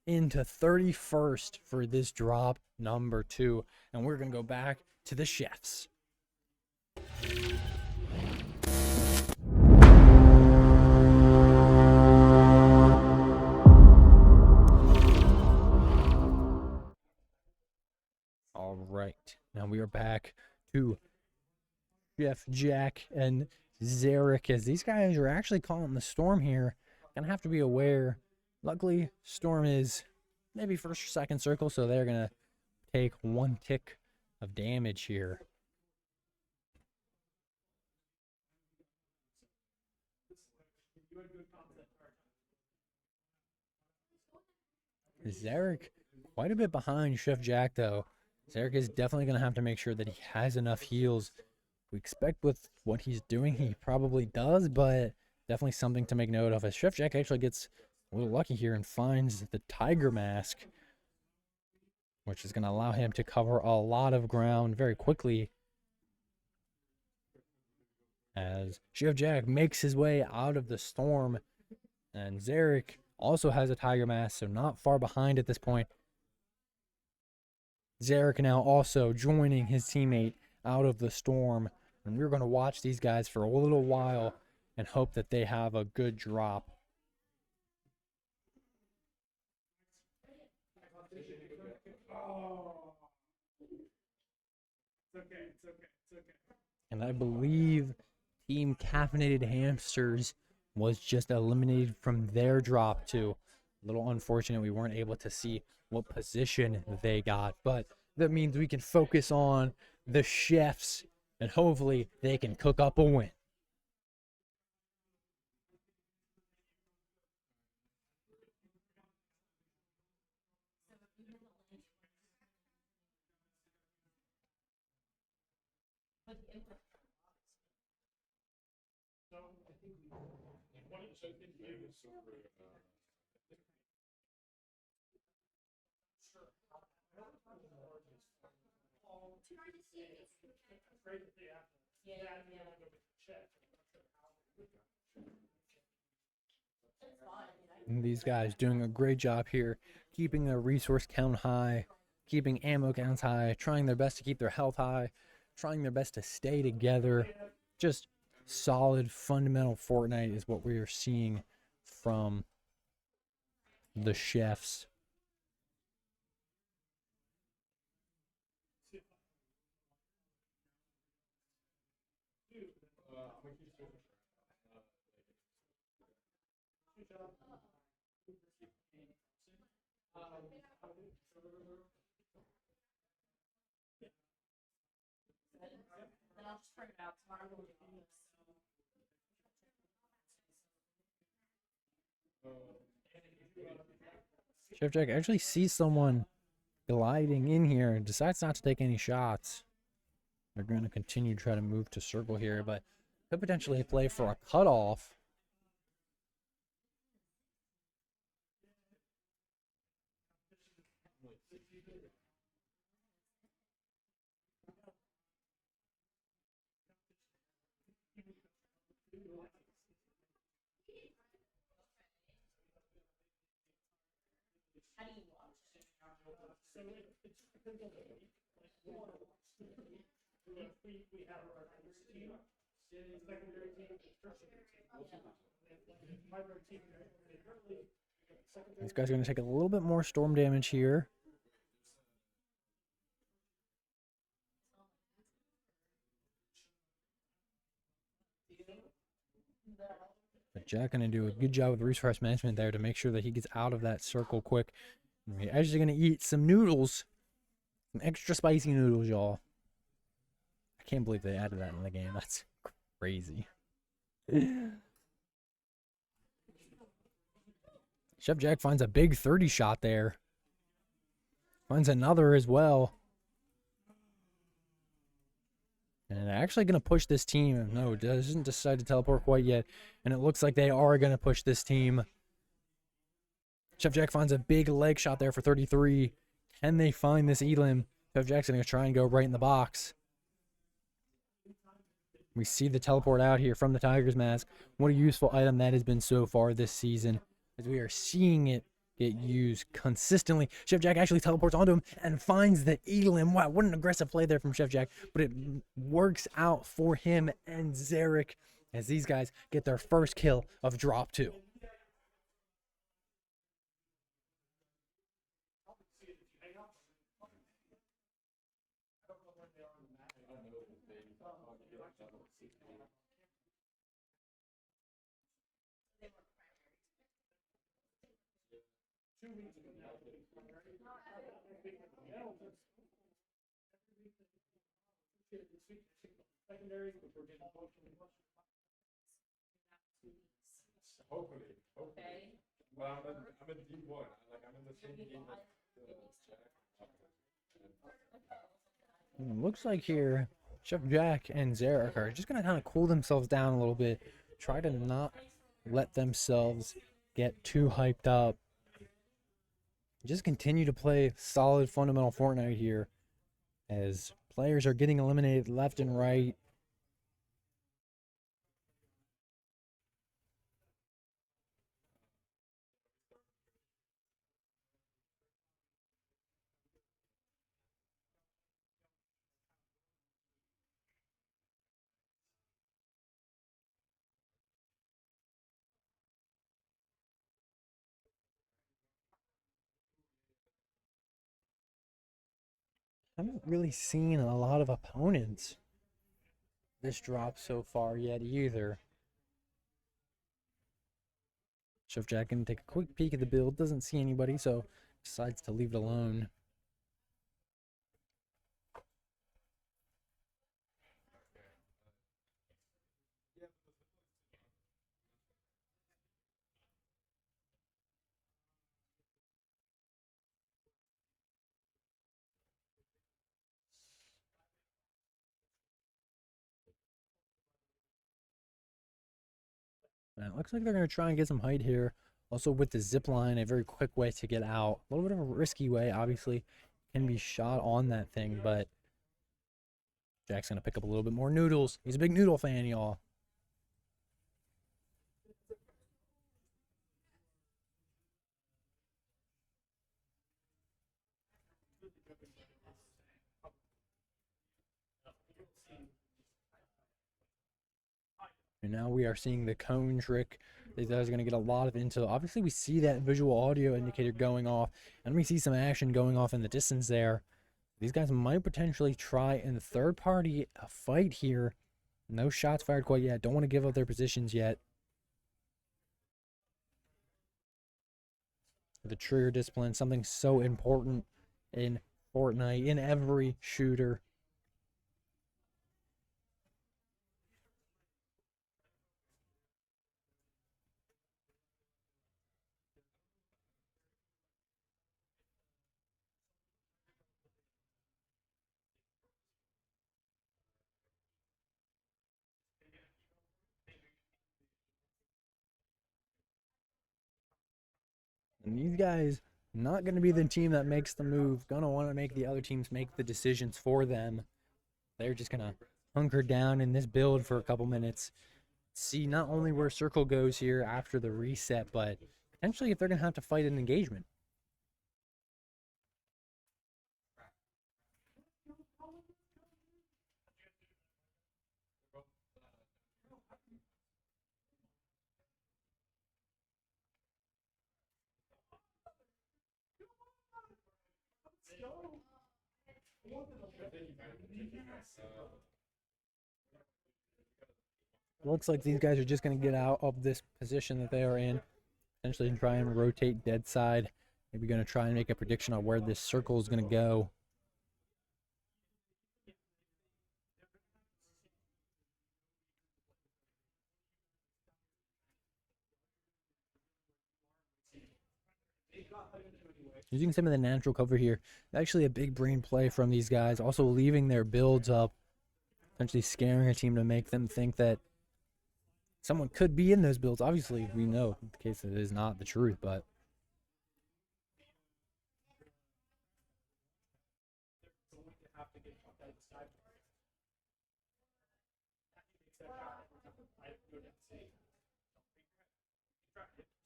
into 31st for this drop number 2. And we're going to go back to the chefs. All right, now we are back to Chef Jack and Zarek, as these guys are actually calling the storm here. Gonna have to be aware. Luckily, storm is maybe first or second circle, so they're gonna take 1 tick of damage here. Zarek quite a bit behind Chef Jack, though. Zarek is definitely going to have to make sure that he has enough heals. We expect with what he's doing, he probably does, but definitely something to make note of, as Chef Jack actually gets a little lucky here and finds the Tiger Mask, which is going to allow him to cover a lot of ground very quickly, as Chef Jack makes his way out of the storm. And Zarek also has a Tiger Mask, so not far behind at this point. Zarek now also joining his teammate out of the storm. And we're going to watch these guys for a little while and hope that they have a good drop. And I believe Team Caffeinated Hamsters was just eliminated from their drop too. A little unfortunate we weren't able to see what position they got, but that means we can focus on the chefs and hopefully they can cook up a win. And these guys doing a great job here, keeping their resource count high, keeping ammo counts high, trying their best to keep their health high, trying their best to stay together. Just solid, fundamental Fortnite is what we are seeing from the chefs. Chef Jack actually sees someone gliding in here and decides not to take any shots. They're going to continue to try to move to circle here, but could potentially play for a cutoff. These guys are going to take a little bit more storm damage here. But Jack gonna do a good job with resource management there to make sure that he gets out of that circle quick. And we're actually gonna eat some noodles, some extra spicy noodles, y'all. I can't believe they added that in the game. That's crazy. Chef Jack finds a big 30 shot there. Finds another as well. And they're actually going to push this team. No, it doesn't decide to teleport quite yet. And it looks like they are going to push this team. Chef Jack finds a big leg shot there for 33. Can they find this Elim? Chef Jack's going to try and go right in the box. We see the teleport out here from the Tiger's Mask. What a useful item that has been so far this season, as we are seeing it get used consistently. Chef Jack actually teleports onto him and finds the Elim. Wow, what an aggressive play there from Chef Jack, but it works out for him and Zarek as these guys get their first kill of drop 2. Hopefully. But I'm in D1. I'm in the same game as Jack. Looks like here Chef Jack and Zarek are just gonna kind of cool themselves down a little bit, try to not let themselves get too hyped up. Just continue to play solid fundamental Fortnite here as players are getting eliminated left and right. I haven't really seen a lot of opponents this drop so far yet either. Chef Jack can take a quick peek at the build, doesn't see anybody, so decides to leave it alone. And it looks like they're going to try and get some height here. Also with the zip line, a very quick way to get out. A little bit of a risky way, obviously. Can be shot on that thing, but Jack's going to pick up a little bit more noodles. He's a big noodle fan, y'all. And now we are seeing the cone trick. These guys are going to get a lot of intel. Obviously, we see that visual audio indicator going off, and we see some action going off in the distance there. These guys might potentially try in the third party a fight here. No shots fired quite yet. Don't want to give up their positions yet. The trigger discipline, something so important in Fortnite, in every shooter. And these guys, not going to be the team that makes the move. Going to want to make the other teams make the decisions for them. They're just going to hunker down in this build for a couple minutes. See not only where Circle goes here after the reset, but potentially if they're going to have to fight an engagement. looks like these guys are just going to get out of this position that they are in. Potentially try and rotate dead side. Maybe going to try and make a prediction on where this circle is going to go. Using some of the natural cover here. Actually a big brain play from these guys. Also leaving their builds up. Potentially scaring a team to make them think that someone could be in those builds. Obviously, we know in the case that it is not the truth, but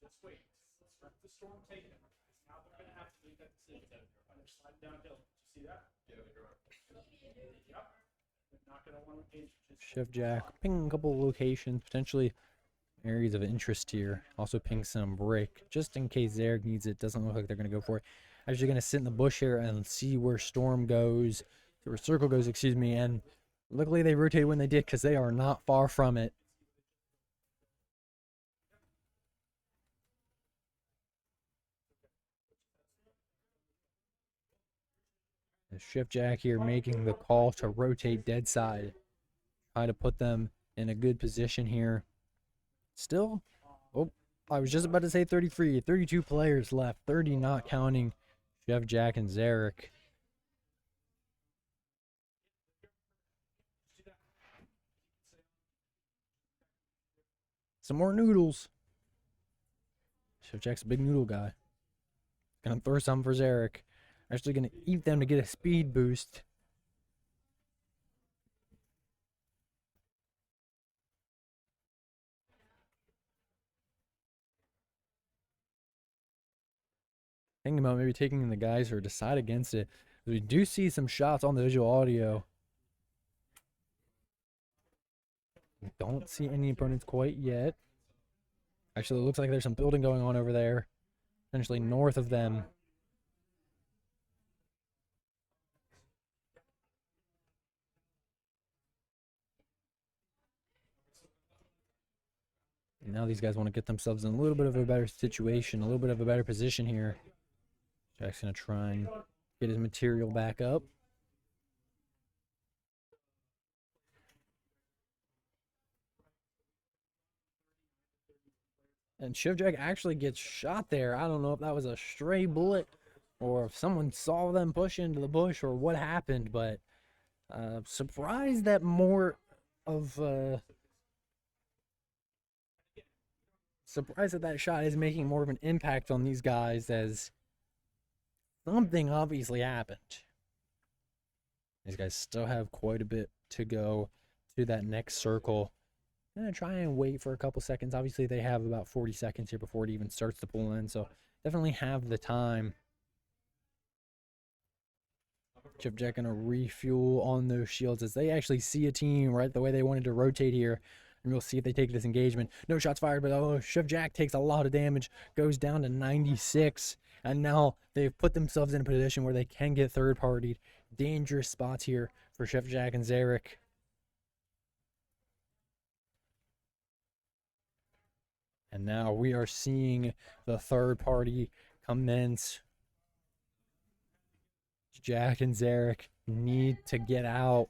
just wait. Let the storm take it. Now they're going to have to make that decision. They're sliding downhill. Did you see that? Yeah, you're right. Yep. They're not going to want to engage. Chef Jack ping a couple of locations, potentially areas of interest here. Also ping some brick, just in case Zarek needs it. Doesn't look like they're going to go for it. Actually going to sit in the bush here and see where Storm goes, where Circle goes, excuse me. And luckily they rotated when they did, because they are not far from it. Shift Jack here making the call to rotate dead side. Try to put them in a good position here. Still, oh, I was just about to say 33. 32 players left. 30 not counting Chef Jack and Zarek. Some more noodles. Chef Jack's a big noodle guy. Gonna throw some for Zarek. Actually going to eat them to get a speed boost. Thinking about maybe taking the guys or decide against it. We do see some shots on the visual audio. We don't see any opponents quite yet. Actually, it looks like there's some building going on over there. Essentially north of them. And now these guys want to get themselves in a little bit of a better situation, a little bit of a better position here. Jack's going to try and get his material back up. And Shiv Jack actually gets shot there. I don't know if that was a stray bullet or if someone saw them push into the bush or what happened, but surprised that more of... surprised that that shot is making more of an impact on these guys, as something obviously happened. These guys still have quite a bit to go to that next circle. I'm going to try and wait for a couple seconds. Obviously, they have about 40 seconds here before it even starts to pull in, so definitely have the time. Chip Jack going to refuel on those shields as they actually see a team right the way they wanted to rotate here. And we'll see if they take this engagement. No shots fired, but oh, Chef Jack takes a lot of damage, goes down to 96. And now they've put themselves in a position where they can get third-partied. Dangerous spots here for Chef Jack and Zarek. And now we are seeing the third party commence. Jack and Zarek need to get out.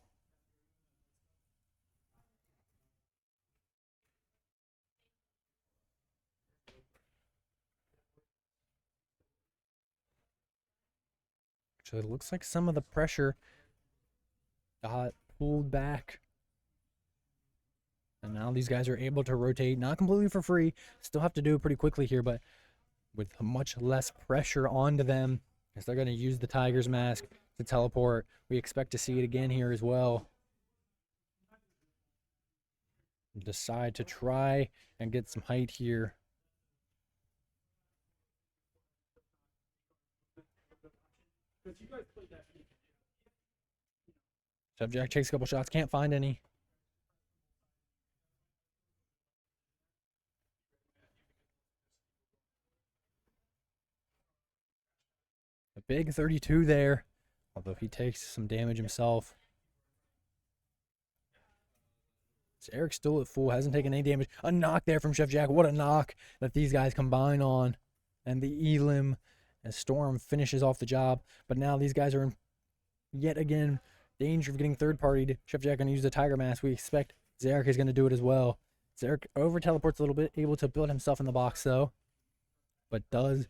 Actually, it looks like some of the pressure got pulled back. And now these guys are able to rotate, not completely for free. Still have to do it pretty quickly here, but with much less pressure onto them, as they're going to use the Tiger's Mask to teleport. We expect to see it again here as well. Decide to try and get some height here. Chef Jack takes a couple shots, can't find any. A big 32 there, although he takes some damage himself. Eric's still at full, hasn't taken any damage. A knock there from Chef Jack. What a knock that these guys combine on. And the Elim as Storm finishes off the job. But now these guys are in, yet again, danger of getting third-partied. Chef Jack going to use the Tiger Mask. We expect Zarek is going to do it as well. Zarek over-teleports a little bit, able to build himself in the box, though. But does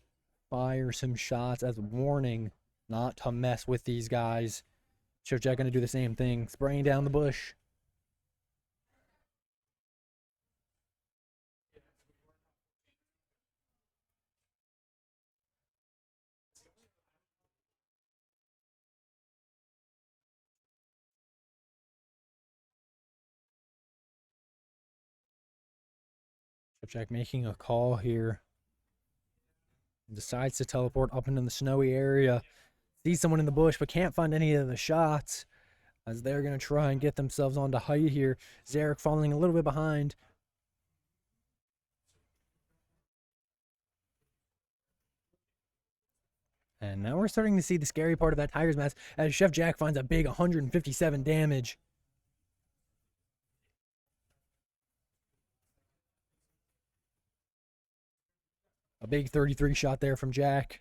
fire some shots as warning not to mess with these guys. Chef Jack going to do the same thing, spraying down the bush. Chef Jack making a call here. Decides to teleport up into the snowy area. Sees someone in the bush, but can't find any of the shots. As they're going to try and get themselves onto height here. Zarek falling a little bit behind. And now we're starting to see the scary part of that Tiger's Mask as Chef Jack finds a big 157 damage. A big 33 shot there from Jack.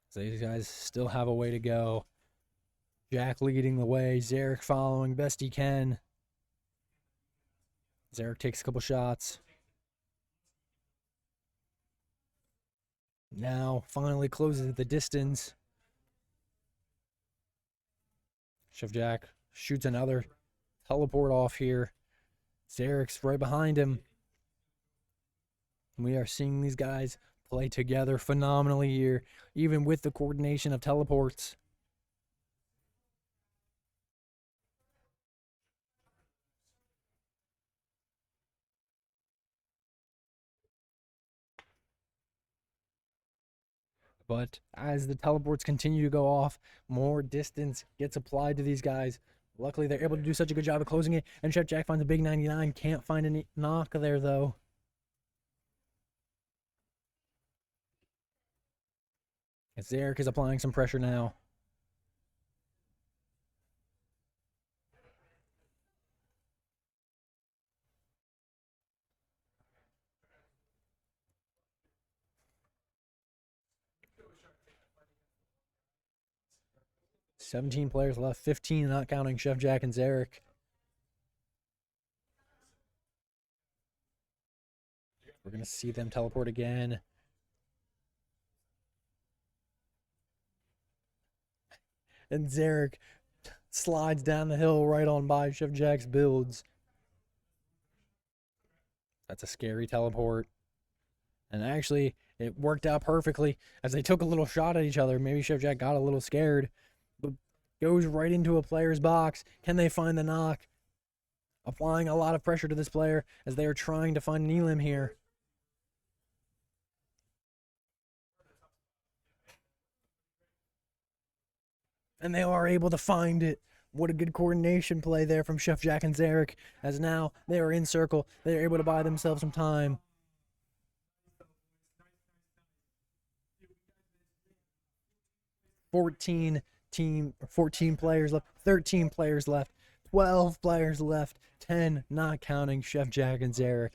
So these guys still have a way to go. Jack leading the way. Zarek following best he can. Zarek takes a couple shots. Now finally closes the distance. Chef Jack shoots another teleport off here. Zarek's right behind him. We are seeing these guys play together phenomenally here, even with the coordination of teleports. But as the teleports continue to go off, more distance gets applied to these guys. Luckily, they're able to do such a good job of closing it. And Chef Jack finds a big 99. Can't find any knock there, though. As Zarek is applying some pressure now. "17 players left, 15 not counting Chef Jack and Zarek." We're going to see them teleport again. And Zarek slides down the hill right on by Chef Jack's builds. That's a scary teleport. And actually, it worked out perfectly as they took a little shot at each other. Maybe Chef Jack got a little scared. But goes right into a player's box. Can they find the knock? Applying a lot of pressure to this player as they are trying to find an elim here. And they are able to find it. What a good coordination play there from Chef Jack and Zarek. As now they are in circle. They are able to buy themselves some time. Fourteen players left. 13 players left. 12 players left. 10 not counting Chef Jack and Zarek.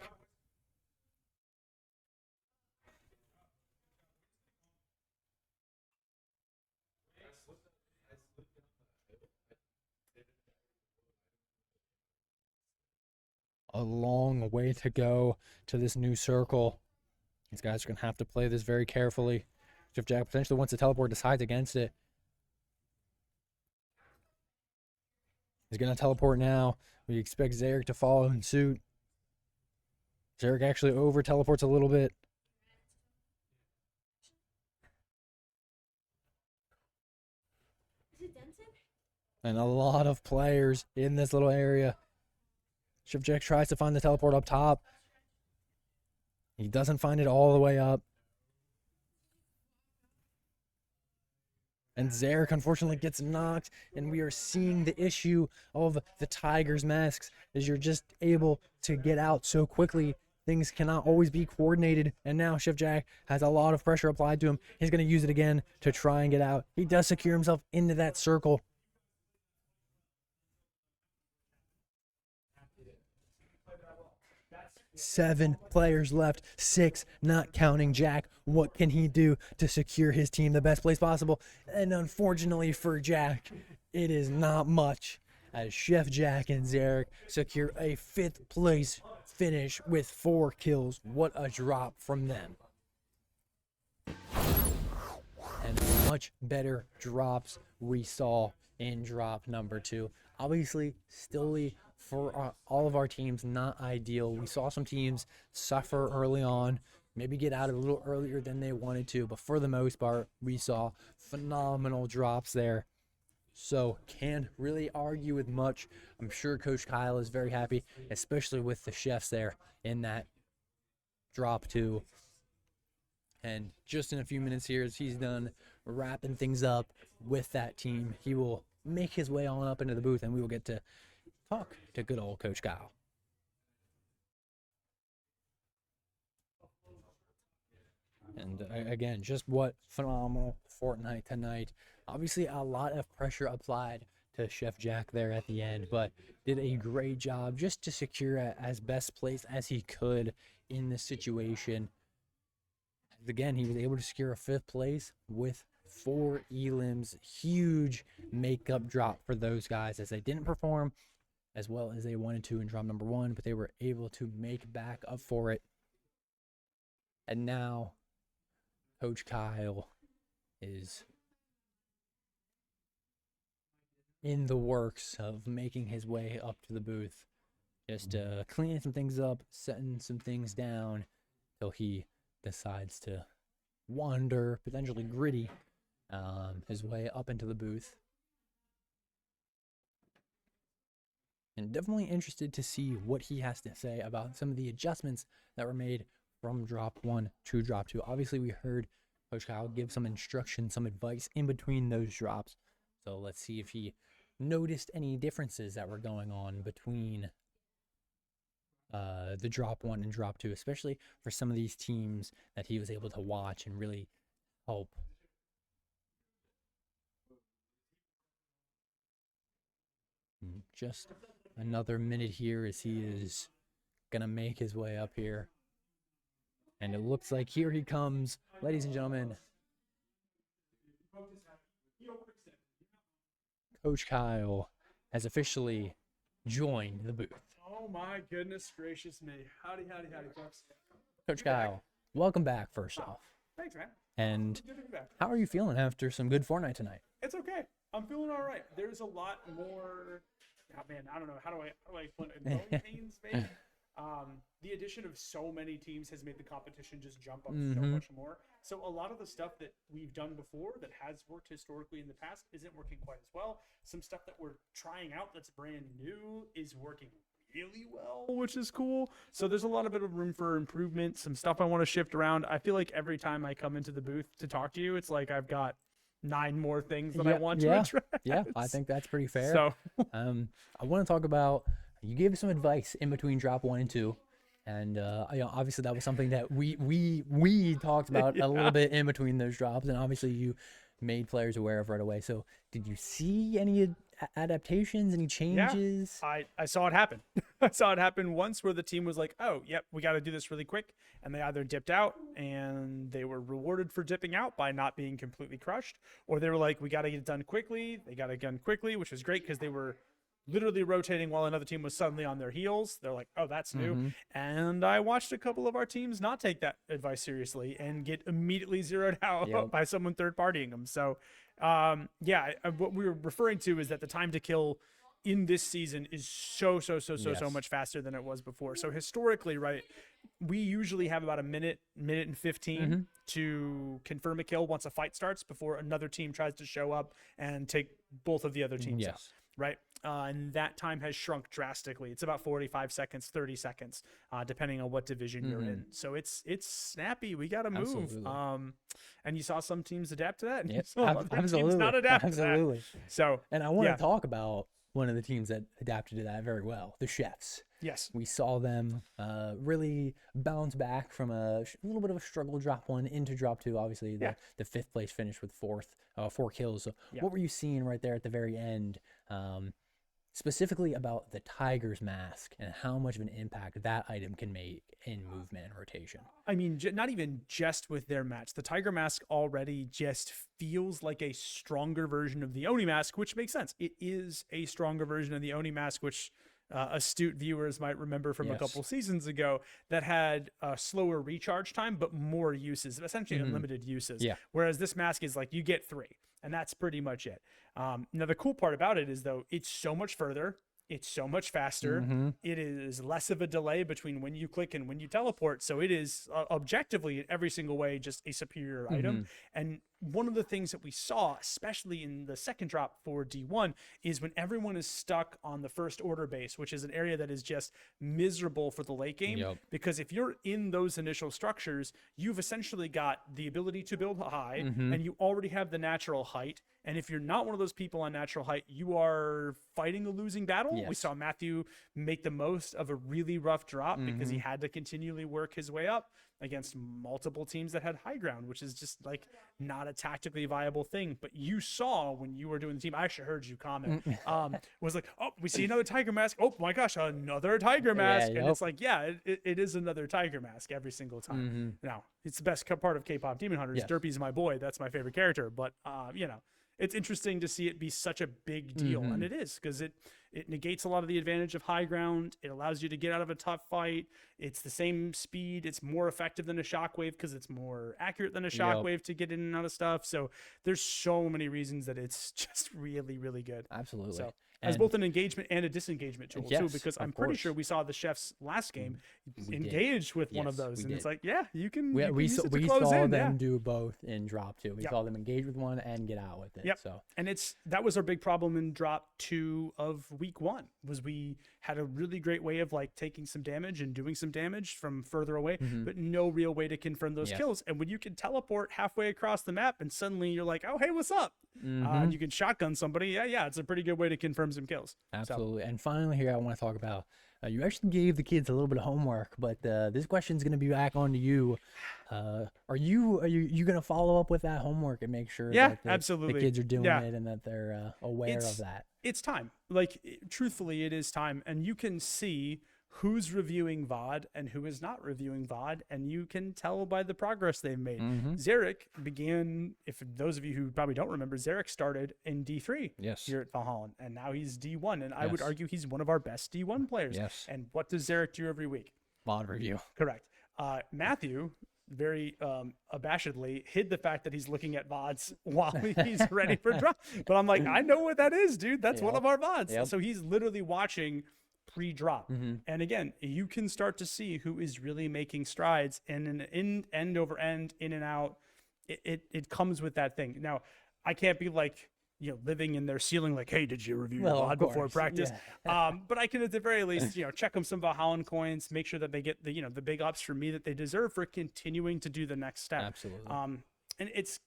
A long way to go to this new circle. These guys are going to have to play this very carefully. Chef Jack potentially wants to teleport, decides against it. He's going to teleport now. We expect Zarek to follow in suit. Zarek actually over teleports a little bit. And a lot of players in this little area. Chef Jack tries to find the teleport up top. He doesn't find it all the way up. And Zarek unfortunately gets knocked, and we are seeing the issue of the Tiger's masks, as you're just able to get out so quickly things cannot always be coordinated. And now Chef Jack has a lot of pressure applied to him. He's going to use it again to try and get out. He does secure himself into that circle. Seven players left, 6 not counting Jack. What can he do to secure his team the best place possible? And unfortunately for Jack, it is not much, as Chef Jack and Zarek secure a 5th place finish with 4 kills. What a drop from them. And much better drops we saw in drop number 2. Obviously, still for all of our teams, not ideal. We saw some teams suffer early on, maybe get out a little earlier than they wanted to, but for the most part, we saw phenomenal drops there. So can't really argue with much. I'm sure Coach Kyle is very happy, especially with the chefs there in that drop 2. And just in a few minutes here, as he's done wrapping things up with that team, he will make his way on up into the booth, and we will get to talk to good old Coach Kyle. And again, just what phenomenal Fortnite tonight. Obviously, a lot of pressure applied to Chef Jack there at the end, but did a great job just to secure as best place as he could in this situation. Again, he was able to secure a 5th place with 4 elims. Huge makeup drop for those guys, as they didn't perform as well as they wanted to in drop number 1, but they were able to make back up for it. And now Coach Kyle is in the works of making his way up to the booth, just cleaning some things up, setting some things down till he decides to wander, potentially gritty, his way up into the booth. And definitely interested to see what he has to say about some of the adjustments that were made from drop 1 to drop 2. Obviously, we heard Coach Kyle give some instruction, some advice in between those drops. So let's see if he noticed any differences that were going on between the drop 1 and drop 2, especially for some of these teams that he was able to watch and really help. Just another minute here as he is gonna make his way up here, and it looks like here he comes, ladies and gentlemen. Coach Kyle has officially joined the booth. Oh my goodness gracious me. Howdy, folks. Coach Kyle, welcome back first off. Thanks, man. And Good to be back. how are you feeling after some good Fortnite tonight? It's okay. I'm feeling all right. There's a lot more. Oh man, I don't know. How do I explain it? Growing pains, maybe. The addition of so many teams has made the competition just jump up so much more. So a lot of the stuff that we've done before that has worked historically in the past isn't working quite as well. Some stuff that we're trying out that's brand new is working really well, which is cool. So there's a lot of bit of room for improvement. Some stuff I want to shift around. I feel like every time I come into the booth to talk to you, it's like I've got 9 more things that I want to address. Yeah, I think that's pretty fair. So I want to talk about, you gave some advice in between drop 1 and 2, and obviously that was something that we talked about a little bit in between those drops, and obviously you made players aware of right away. So did you see any adaptations, any changes? Yeah, I saw it happen. I saw it happen once where the team was like, oh, yep, we got to do this really quick. And they either dipped out and they were rewarded for dipping out by not being completely crushed, or they were like, we got to get it done quickly. They got it done quickly, which was great because they were literally rotating while another team was suddenly on their heels. They're like, oh, that's new. And I watched a couple of our teams not take that advice seriously and get immediately zeroed out by someone third partying them. So what we were referring to is that the time to kill in this season is so much faster than it was before. So historically, right, we usually have about a minute and 15 to confirm a kill once a fight starts before another team tries to show up and take both of the other teams out. Right. And that time has shrunk drastically. It's about 45 seconds, 30 seconds, depending on what division you're in. So it's snappy. We got to move. Absolutely. And you saw some teams adapt to that. And Yep. you saw other teams not adapt to that. So, and I want to talk about one of the teams that adapted to that very well, the Chefs. Yes. We saw them really bounce back from a little bit of a struggle drop 1 into drop 2. Obviously, the 5th place finish with 4 kills. So what were you seeing right there at the very end, specifically about the Tiger's mask and how much of an impact that item can make in movement and rotation? I mean, not even just with their match. The Tiger mask already just feels like a stronger version of the Oni mask, which makes sense. It is a stronger version of the Oni mask, which astute viewers might remember from a couple seasons ago, that had a slower recharge time, but more uses, essentially unlimited uses. Yeah. Whereas this mask is like, you get 3, and that's pretty much it. Now, the cool part about it is, though, it's so much further. It's so much faster. It is less of a delay between when you click and when you teleport. So it is objectively in every single way just a superior item. And one of the things that we saw, especially in the second drop for D1, is when everyone is stuck on the first order base, which is an area that is just miserable for the late game. Because if you're in those initial structures, you've essentially got the ability to build high, and you already have the natural height. And if you're not one of those people on natural height, you are fighting a losing battle. We saw Matthew make the most of a really rough drop because he had to continually work his way up against multiple teams that had high ground, which is just like not a tactically viable thing. But you saw when you were doing the team, I actually heard you comment, was like, oh, we see another Tiger mask. Oh my gosh, another Tiger mask. And it's like, yeah, it is another Tiger mask every single time. Now, it's the best part of K-pop Demon Hunters. Derpy's my boy. That's my favorite character. But, you know, it's interesting to see it be such a big deal. And it is, because it negates a lot of the advantage of high ground. It allows you to get out of a tough fight. It's the same speed. It's more effective than a shockwave because it's more accurate than a shockwave to get in and out of stuff. So there's so many reasons that it's just really, really good. Absolutely. So as both an engagement and a disengagement tool too, because I'm pretty sure we saw the Chefs last game engage with one of those, and it's like, yeah, you can. We saw them do both in drop 2. We saw them engage with one and get out with it. So and that was our big problem in drop 2 of week 1, was we had a really great way of like taking some damage and doing some damage from further away, but no real way to confirm those kills. And when you can teleport halfway across the map and suddenly you're like, oh hey, what's up? And you can shotgun somebody. It's a pretty good way to confirm some kills. Absolutely. So. And finally here I want to talk about, you actually gave the kids a little bit of homework, but this question is going to be back on to you. Are you going to follow up with that homework and make sure that absolutely the kids are doing it and that they're aware of that? It's time. Like, truthfully, it is time. And you can see who's reviewing VOD and who is not reviewing VOD, and you can tell by the progress they've made. Zarek began, if those of you who probably don't remember, Zarek started in D3 here at Valhalla, and now he's D1, and I would argue he's one of our best D1 players. And what does Zarek do every week? VOD review. Correct. Matthew very abashedly hid the fact that he's looking at VODs while he's ready for drop. But I'm like, I know what that is, dude. That's one of our VODs. So he's literally watching pre-drop. And again, you can start to see who is really making strides, and an end over end, in and out. It comes with that thing. Now, I can't be like, you know, living in their ceiling like, hey, did you review your VOD before practice? But I can at the very least, you know, check them some Valhalla coins, make sure that they get the, you know, the big ups from me that they deserve for continuing to do the next step. Absolutely. And it's,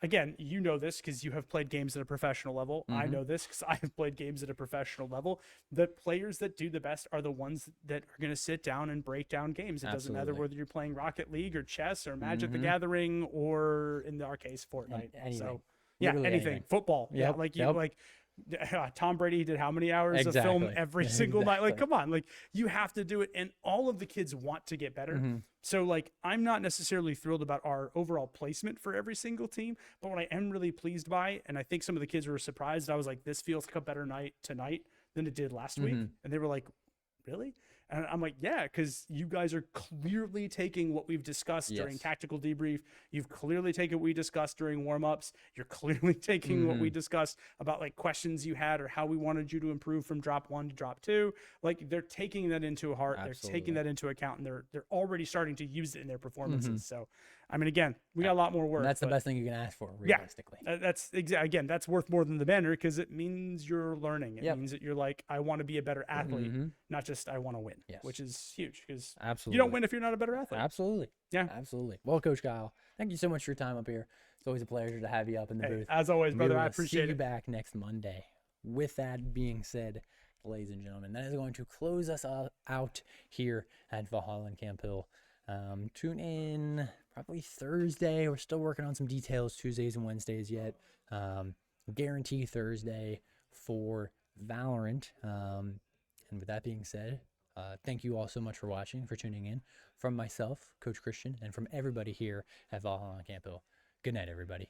again, you know this because you have played games at a professional level. I know this because I have played games at a professional level. The players that do the best are the ones that are going to sit down and break down games. It doesn't matter whether you're playing Rocket League or chess or Magic the Gathering or, in our case, Fortnite. Anything. Yeah, anything. Football. Yeah, like you like Tom Brady did how many hours of film every single night? Like, come on, like you have to do it, and all of the kids want to get better. So like, I'm not necessarily thrilled about our overall placement for every single team, but what I am really pleased by, and I think some of the kids were surprised, I was like, this feels like a better night tonight than it did last week, and they were like, really? And I'm like, yeah, because you guys are clearly taking what we've discussed during tactical debrief. You've clearly taken what we discussed during warm-ups. You're clearly taking what we discussed about like questions you had or how we wanted you to improve from drop 1 to drop 2. Like, they're taking that into heart. They're taking that into account, and they're already starting to use it in their performances. So, I mean, again, we got a lot more work. And that's the best thing you can ask for, realistically. That's again, that's worth more than the banner, because it means you're learning. It means that you're like, I want to be a better athlete, not just I want to win, which is huge, because you don't win if you're not a better athlete. Absolutely. Yeah. Absolutely. Well, Coach Kyle, thank you so much for your time up here. It's always a pleasure to have you up in the booth. As always, brother, I appreciate it. See you back next Monday with that being said, ladies and gentlemen, that is going to close us out here at Valhalla and Camp Hill. Tune in probably Thursday. We're still working on some details, Tuesdays and Wednesdays yet. Guarantee Thursday for Valorant. And with that being said, thank you all so much for watching, for tuning in. From myself, Coach Christian, and from everybody here at Valhalla and Camp Hill. Good night, everybody.